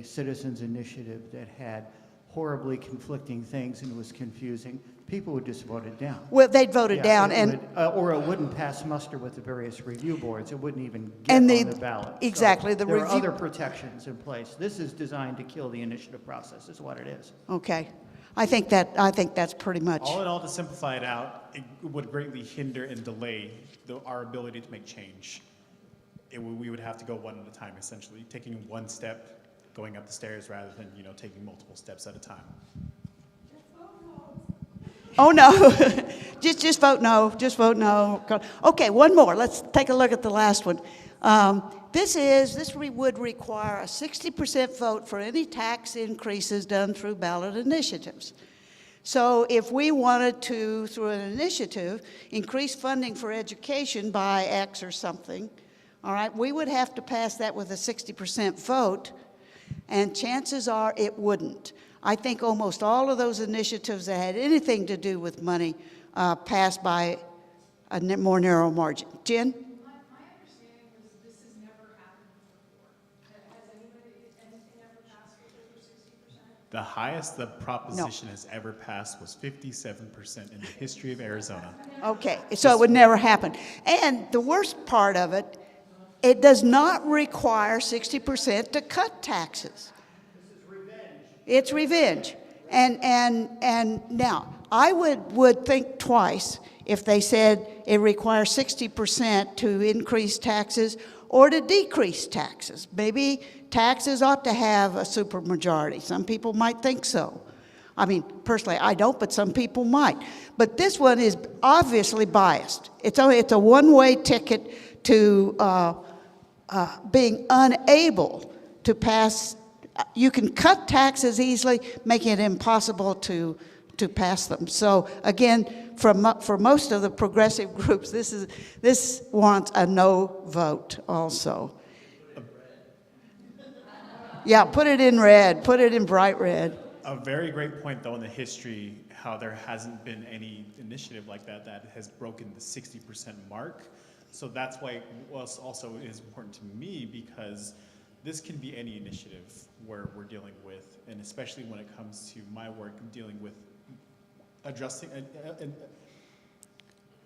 citizens initiative that had horribly conflicting things and was confusing, people would just vote it down. Well, they'd vote it down, or it wouldn't pass muster with the various review boards. It wouldn't even get on the ballot. Exactly. So there are other protections in place. This is designed to kill the initiative process, is what it is. Okay. I think that's pretty much. All in all, to simplify it out, it would greatly hinder and delay our ability to make change. We would have to go one at a time, essentially, taking 1 step, going up the stairs, rather than taking multiple steps at a time. Oh no, just vote no. Just vote no. Okay, one more. Let's take a look at the last one. This would require a 60% vote for any tax increases done through ballot initiatives. So if we wanted to, through an initiative, increase funding for education by X or something, all right, we would have to pass that with a 60% vote, and chances are it wouldn't. I think almost all of those initiatives that had anything to do with money passed by a more narrow margin. Jen? My understanding was this has never happened before. Has anything ever passed with over 60%? The highest the proposition has ever passed was 57% in the history of Arizona. Okay, so it would never happen. And the worst part of it, it does not require 60% to cut taxes. It's revenge. And now, I would think twice if they said it requires 60% to increase taxes or to decrease taxes. Maybe taxes ought to have a supermajority. Some people might think so. I mean, personally, I don't, but some people might. But this one is obviously biased. It's a one-way ticket to being unable to pass. You can cut taxes easily, making it impossible to pass them. So again, for most of the progressive groups, this wants a no vote also. Yeah, put it in red, put it in bright red. A very great point, though, in the history, how there hasn't been any initiative like that has broken the 60% mark. So that's why it also is important to me, because this can be any initiative where we're dealing with, and especially when it comes to my work dealing with addressing and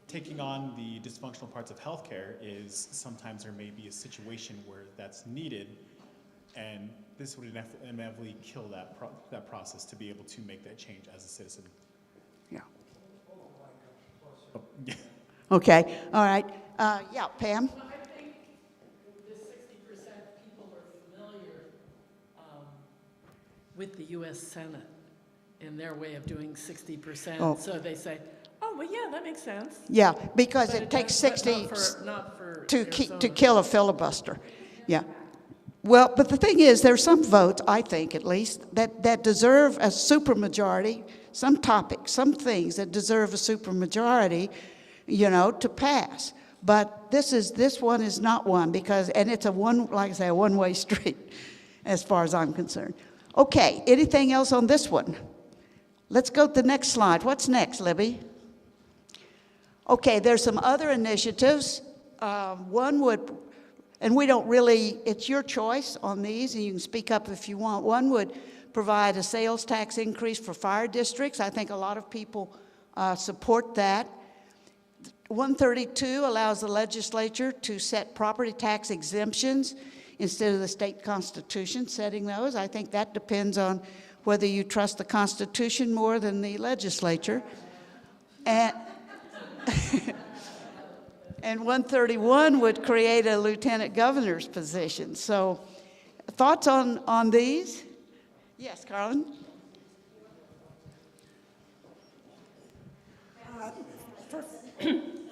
taking on the dysfunctional parts of healthcare, is sometimes there may be a situation where that's needed, and this would inevitably kill that process to be able to make that change as a citizen. Yeah. Oh, yeah. Okay, all right. Yeah, Pam? I think the 60% people are with the US Senate in their way of doing 60%. Oh. So they say, oh, well, yeah, that makes sense. Yeah, because But it takes does- but 60 not for to Arizona. kill a filibuster. Yeah. Well, but the thing is, there's some votes, I think at least, that deserve a supermajority, some topics, some things that deserve a supermajority, to pass. But this one is not one because, and it's a one-way street as far as I'm concerned. Okay, anything else on this one? Let's go to the next slide. What's next, Libby? Okay, there's some other initiatives. One would, and we don't really, it's your choice on these, and you can speak up if you want. One would provide a sales tax increase for fire districts. I think a lot of people support that. 132 allows the legislature to set property tax exemptions instead of the state constitution setting those. I think that depends on whether you trust the Constitution more than the legislature. And, and 131 would create a lieutenant governor's position. So thoughts on these? Yes, Carlin?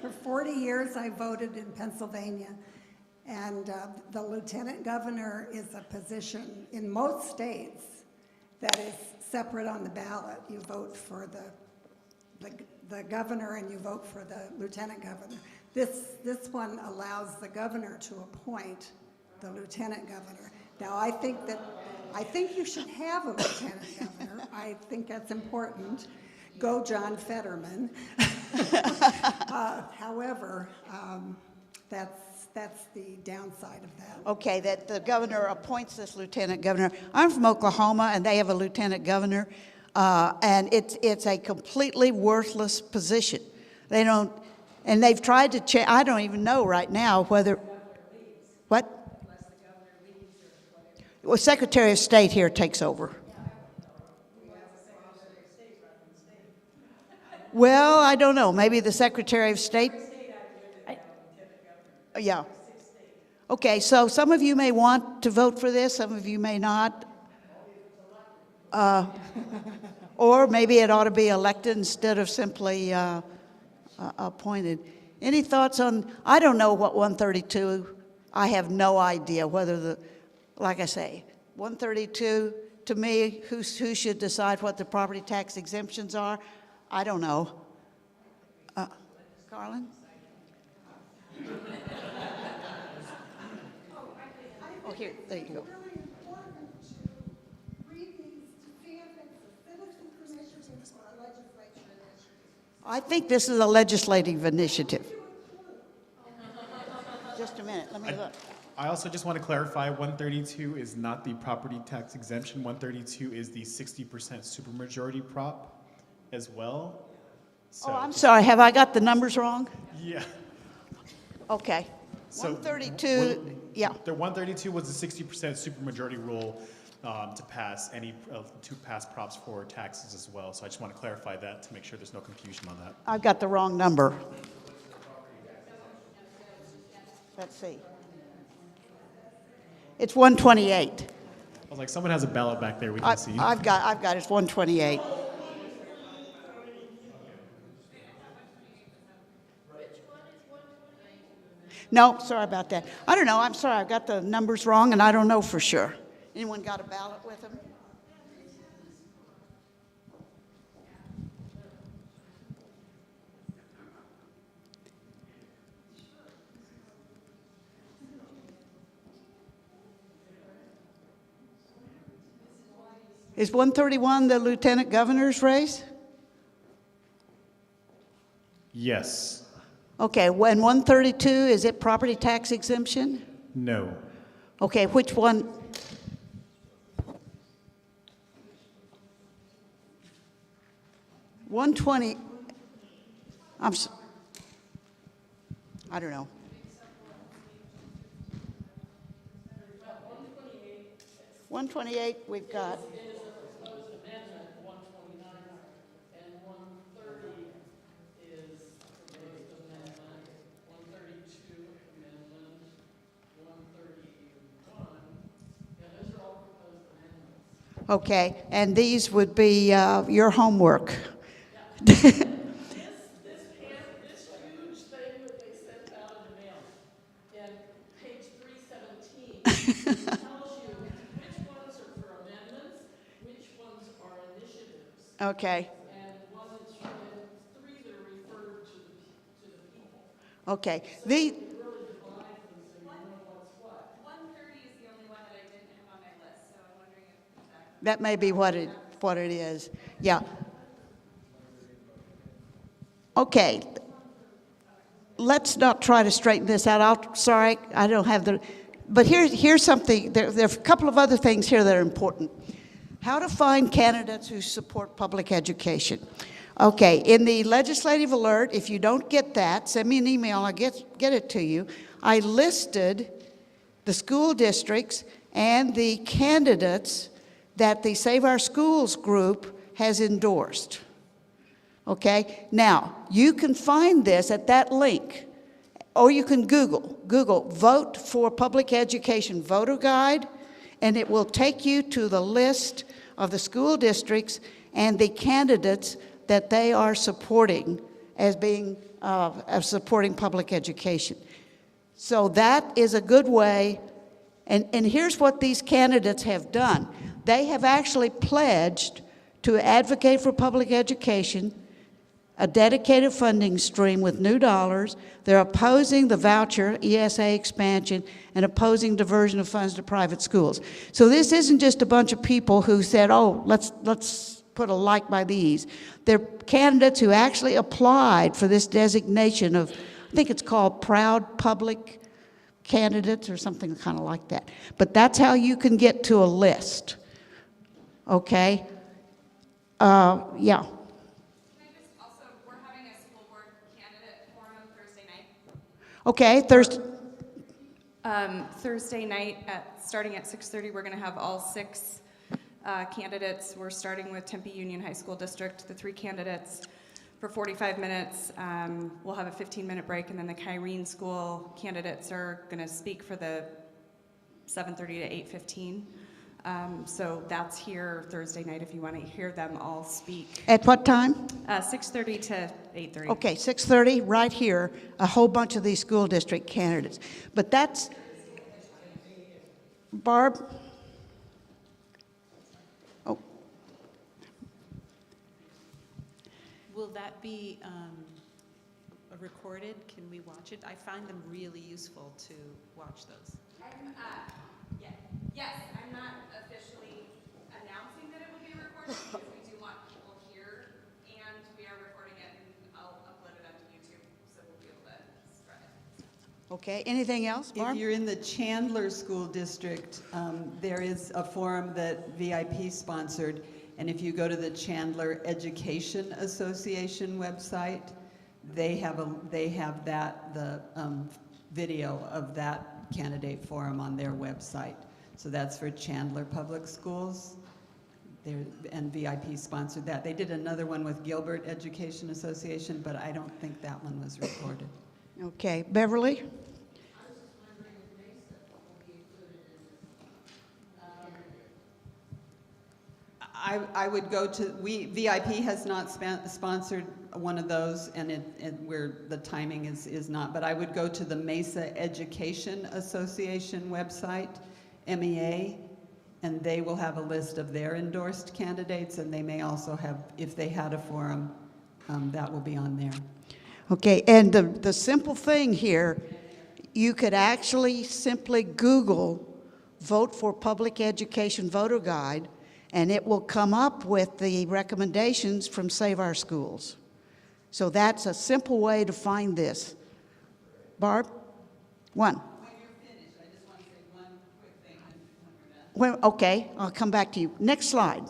For 40 years, I voted in Pennsylvania, and the lieutenant governor is a position in most states that is separate on the ballot. You vote for the governor and you vote for the lieutenant governor. This one allows the governor to appoint the lieutenant governor. Now, I think you should have a lieutenant governor. I think that's important. Go John Fetterman. However, that's the downside of that. Okay, that the governor appoints this lieutenant governor. I'm from Oklahoma, and they have a lieutenant governor, and it's a completely worthless position. They don't, and they've tried to change. I don't even know right now whether. What? Well, Secretary of State here takes over. Well, I don't know. Maybe the Secretary of State. Yeah. Okay, so some of you may want to vote for this, some of you may not. Or maybe it ought to be elected instead of simply appointed. Any thoughts on, I don't know what 132, I have no idea whether like I say, 132, to me, who should decide what the property tax exemptions are? I don't know. Carlin? Oh, here, there you go. I think this is a legislative initiative. Just a minute, let me look. I also just want to clarify, 132 is not the property tax exemption. 132 is the 60% supermajority prop as well. So, I'm sorry, have I got the numbers wrong? Yeah. Okay. So 132, yeah. The 132 was the 60% supermajority rule to pass props for taxes as well. So I just want to clarify that to make sure there's no confusion on that. I've got the wrong number. Let's see. It's 128. I was like, someone has a ballot back there we can see. I've got it's 128. No, sorry about that. I don't know. I'm sorry. I got the numbers wrong, and I don't know for sure. Anyone got a ballot with them? Is 131 the lieutenant governor's race? Yes. Okay, when 132, is it property tax exemption? No. Okay, which one? $120, I don't know. $128 we've got. Okay, and these would be your homework. This huge thing that they sent out in the mail, and page 317 tells you which ones are for amendments, which ones are initiatives. Okay, And three that are referred to the people. okay. So The, you really divide them so you know what's what. 130 is the only one that I didn't have on my list, so I'm wondering if that. that may be what it is. Yeah. Okay. Let's not try to straighten this out. Sorry, I don't have the. But here's something. There are a couple of other things here that are important. How to find candidates who support public education. Okay, in the legislative alert, if you don't get that, send me an email. I'll get it to you. I listed the school districts and the candidates that the Save Our Schools group has endorsed. Okay, now you can find this at that link, or you can Google Vote for Public Education Voter Guide, and it will take you to the list of the school districts and the candidates that they are supporting as being as supporting public education. So that is a good way, and here's what these candidates have done. They have actually pledged to advocate for public education, a dedicated funding stream with new dollars. They're opposing the voucher, ESA expansion, and opposing diversion of funds to private schools. So this isn't just a bunch of people who said, oh, let's put a like by these. They're candidates who actually applied for this designation of, I think it's called Proud Public Candidates or something kind of like that. But that's how you can get to a list. Okay? Yeah. Okay, Thursday. Thursday night, starting at 6:30, we're going to have all 6 candidates. We're starting with Tempe Union High School District, the 3 candidates for 45 minutes. We'll have a 15-minute break, and then the Kyrene School candidates are going to speak for the 7:30 to 8:15. So that's here Thursday night if you want to hear them all speak. At what time? 6:30 to 8:30. Okay, 6:30, right here, a whole bunch of these school district candidates. But that's, Barb? Oh. Will that be recorded? Can we watch it? I find them really useful to watch those. Yes, I'm not officially announcing that it will be recorded because we do want people here, and we are recording it, and I'll upload it onto YouTube, so we'll be able to spread it. Okay, anything else, Barb? If you're in the Chandler School District, there is a forum that VIP sponsored, and if you go to the Chandler Education Association website, they have the video of that candidate forum on their website. So that's for Chandler Public Schools, and VIP sponsored that. They did another one with Gilbert Education Association, but I don't think that one was recorded. Okay, Beverly? I would go to, VIP has not sponsored one of those, and where the timing is not, but I would go to the Mesa Education Association website, MEA, and they will have a list of their endorsed candidates, and they may also have, if they had a forum, that will be on there. Okay, and the simple thing here, you could actually simply Google Vote for Public Education Voter Guide, and it will come up with the recommendations from Save Our Schools. So that's a simple way to find this. Barb? One. Well, okay, I'll come back to you. Next slide.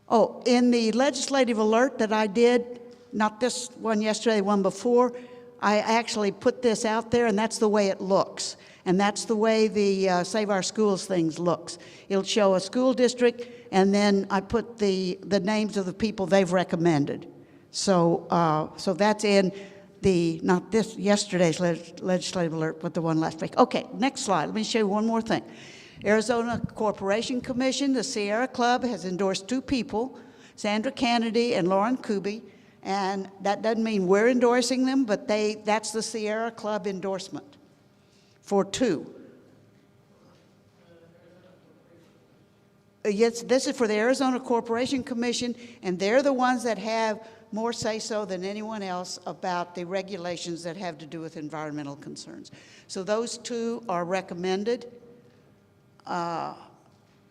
Oh, in the legislative alert that I did, not this one yesterday, the one before, I actually put this out there, and that's the way it looks. And that's the way the Save Our Schools things looks. It'll show a school district, and then I put the names of the people they've recommended. So, so that's in the, not this, yesterday's legislative alert, but the one last week. Okay, next slide. Let me show you one more thing. Arizona Corporation Commission, the Sierra Club has endorsed 2 people, Sandra Kennedy and Lauren Kuby, and that doesn't mean we're endorsing them, but that's the Sierra Club endorsement for 2. Yes, this is for the Arizona Corporation Commission, and they're the ones that have more say-so than anyone else about the regulations that have to do with environmental concerns. So those 2 are recommended.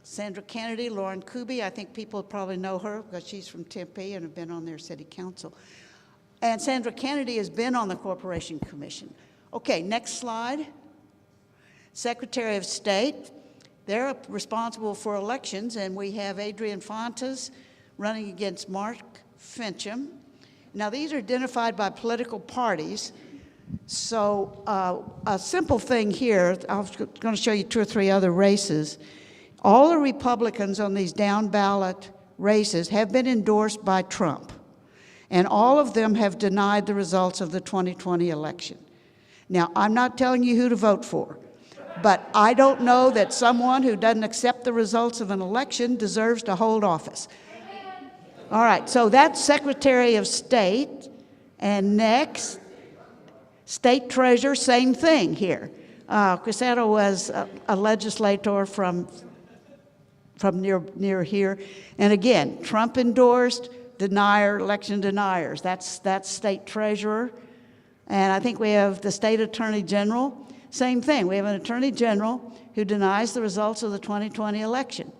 Sandra Kennedy, Lauren Kuby, I think people probably know her because she's from Tempe and have been on their city council. And Sandra Kennedy has been on the Corporation Commission. Okay, next slide. Secretary of State, they're responsible for elections, and we have Adrian Fontes running against Mark Fincham. Now, these are identified by political parties. So a simple thing here, I was going to show you 2 or 3 other races. All the Republicans on these down ballot races have been endorsed by Trump, and all of them have denied the results of the 2020 election. Now, I'm not telling you who to vote for, but I don't know that someone who doesn't accept the results of an election deserves to hold office. All right, so that's Secretary of State. And next, State Treasurer, same thing here. Crisero was a legislator from near here. And again, Trump endorsed, election deniers. That's State Treasurer. And I think we have the State Attorney General. Same thing. We have an Attorney General who denies the results of the 2020 election.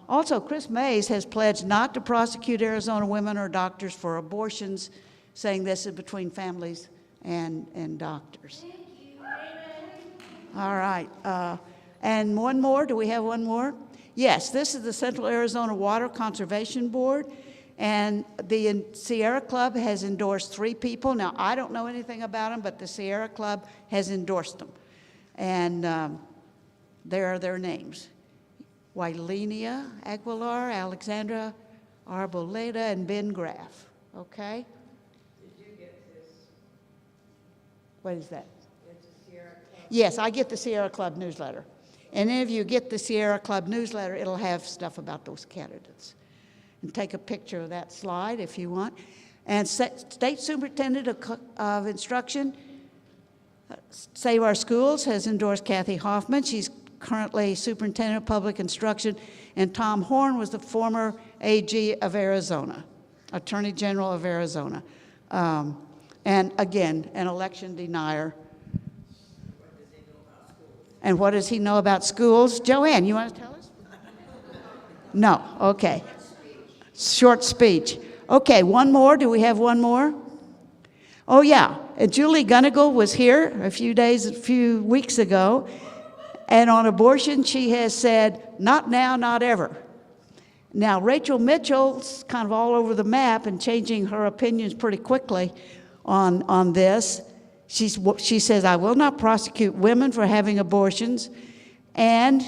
Also, Chris Mays has pledged not to prosecute Arizona women or doctors for abortions, saying this is between families and doctors. All right. And one more. Do we have one more? Yes, this is the Central Arizona Water Conservation Board, and the Sierra Club has endorsed 3 people. Now, I don't know anything about them, but the Sierra Club has endorsed them. And there are their names: Wylenia Aguilar, Alexandra Arboleda, and Ben Graff. Okay? Did you get this? What is that? It's a Sierra Club. Yes, I get the Sierra Club newsletter. And if you get the Sierra Club newsletter, it'll have stuff about those candidates. And take a picture of that slide if you want. And State Superintendent of Instruction, Save Our Schools, has endorsed Kathy Hoffman. She's currently Superintendent of Public Instruction. And Tom Horn was the former AG of Arizona, Attorney General of Arizona. And again, an election denier. And what does he know about schools? Joanne, you want to tell us? No, okay. Short speech. Okay, one more. Do we have one more? Oh, yeah. Julie Gunnigal was here a few weeks ago, and on abortion, she has said, not now, not ever. Now, Rachel Mitchell's kind of all over the map and changing her opinions pretty quickly on this. She says, I will not prosecute women for having abortions, and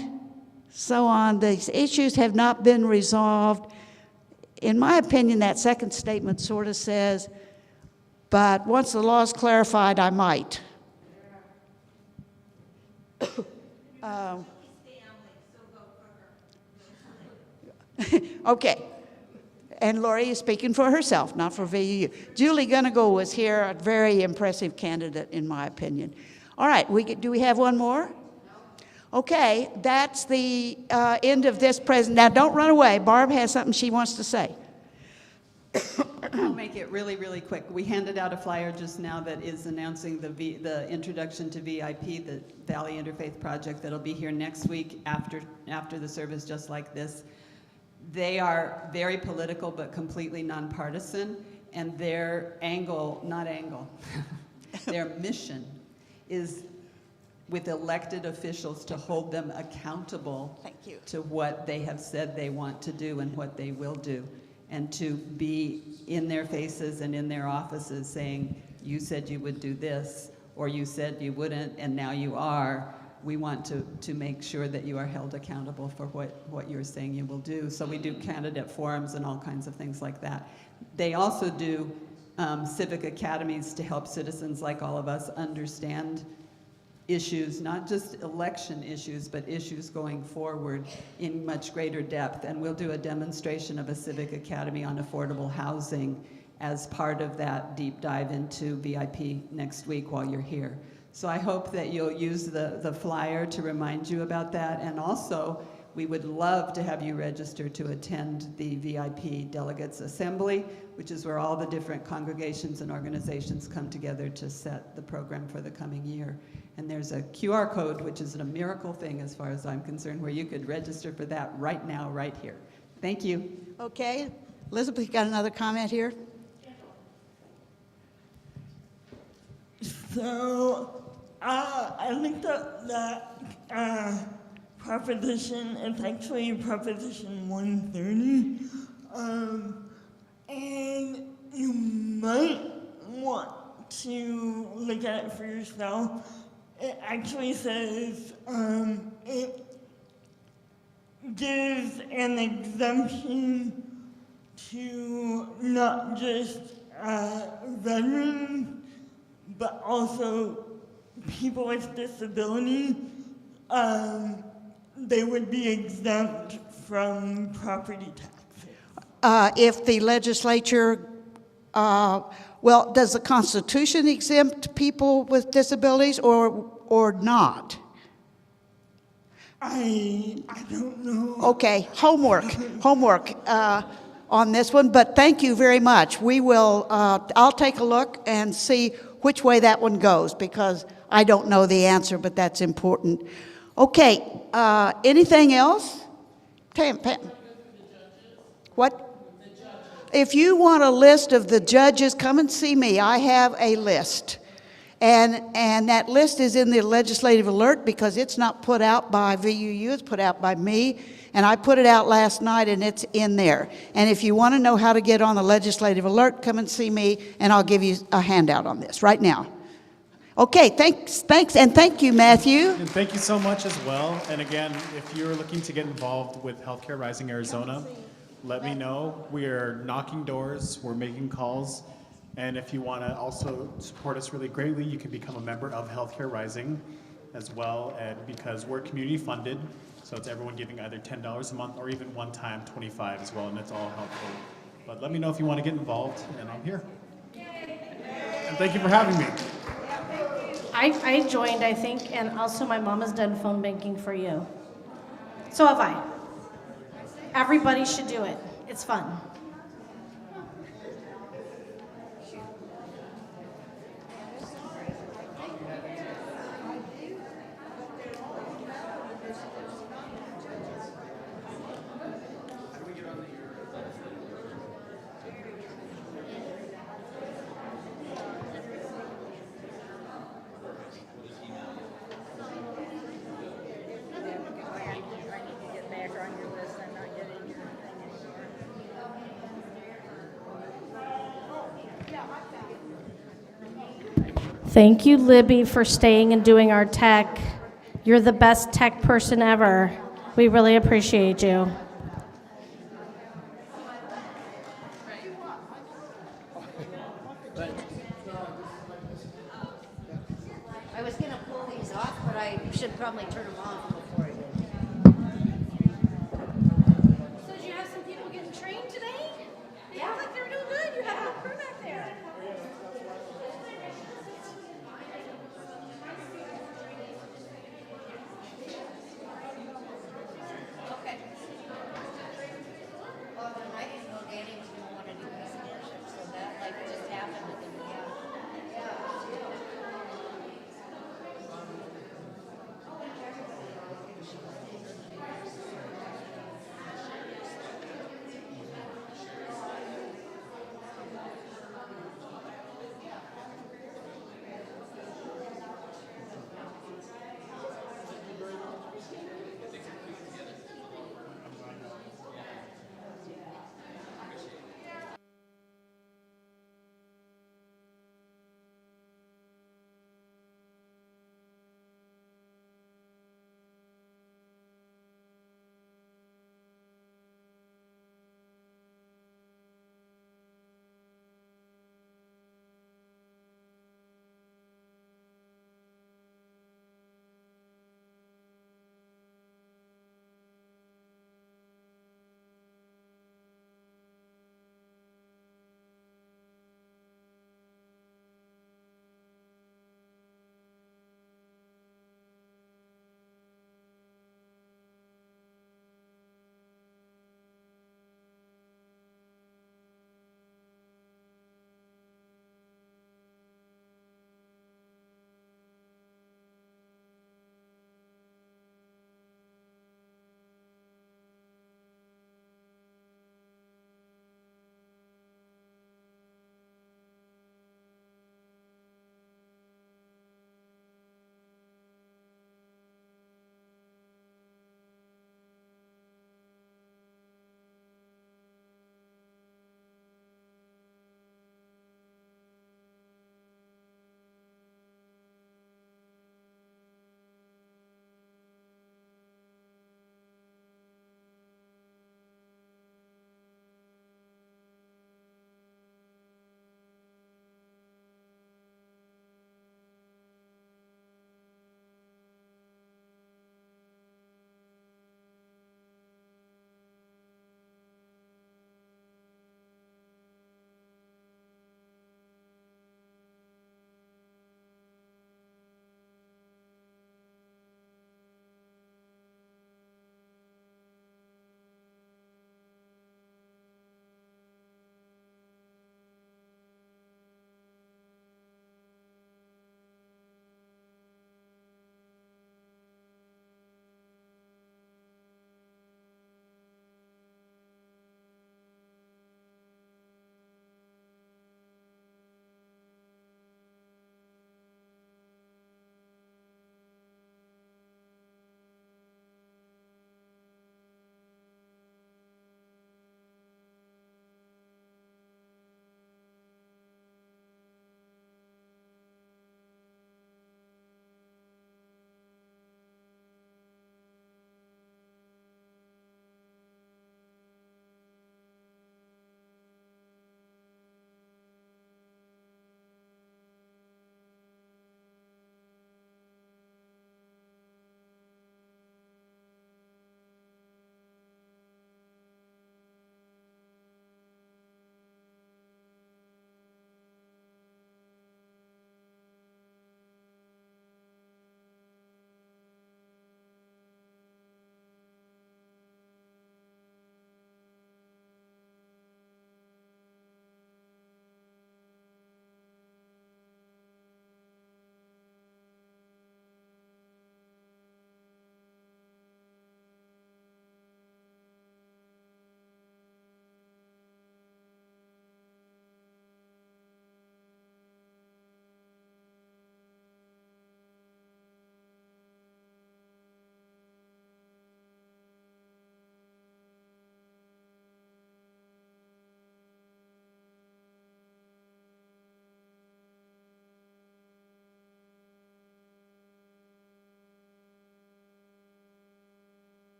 so on. These issues have not been resolved. In my opinion, that second statement sort of says, but once the law is clarified, I might. Okay. And Lori is speaking for herself, not for VU. Julie Gunnigal was here, a very impressive candidate, in my opinion. All right, do we have one more? Okay, that's the end of this presentation. Now, don't run away. Barb has something she wants to say. I'll make it really, really quick. We handed out a flyer just now that is announcing the introduction to VIP, the Valley Interfaith Project, that'll be here next week after the service, just like this. They are very political, but completely nonpartisan, and their their mission is with elected officials to hold them accountable to what they have said they want to do and what they will do, and to be in their faces and in their offices saying, you said you would do this, or you said you wouldn't, and now you are. We want to make sure that you are held accountable for what you're saying you will do. So we do candidate forums and all kinds of things like that. They also do civic academies to help citizens like all of us understand issues, not just election issues, but issues going forward in much greater depth. And we'll do a demonstration of a civic academy on affordable housing as part of that deep dive into VIP next week while you're here. So I hope that you'll use the flyer to remind you about that. And also, we would love to have you register to attend the VIP Delegates Assembly, which is where all the different congregations and organizations come together to set the program for the coming year. And there's a QR code, which is a miracle thing as far as I'm concerned, where you could register for that right now, right here. Thank you. Okay, Elizabeth, you got another comment here? So, I looked up that proposition. It's actually Proposition 130. And you might want to look at it for yourself. It actually says it gives an exemption to not just veterans, but also people with disability. They would be exempt from property tax. If the legislature, well, does the Constitution exempt people with disabilities or not? I don't know. Okay, homework on this one, but thank you very much. We will, I'll take a look and see which way that one goes, because I don't know the answer, but that's important. Okay, anything else? Pam. What? If you want a list of the judges, come and see me. I have a list. And that list is in the legislative alert because it's not put out by VUU, it's put out by me. And I put it out last night and it's in there. And if you want to know how to get on the legislative alert, come and see me and I'll give you a handout on this right now. Okay, thanks, and thank you, Matthew. And thank you so much as well. And again, if you're looking to get involved with Healthcare Rising Arizona, let me know. We are knocking doors, we're making calls. And if you want to also support us really greatly, you can become a member of Healthcare Rising as well. And because we're community funded, so it's everyone giving either $10 a month or even one time $25 as well, and it's all helpful. But let me know if you want to get involved, and I'm here. And thank you for having me. I joined, I think, and also my mom has done phone banking for you. So have I. Everybody should do it. It's fun. Thank you, Libby, for staying and doing our tech. You're the best tech person ever. We really appreciate you.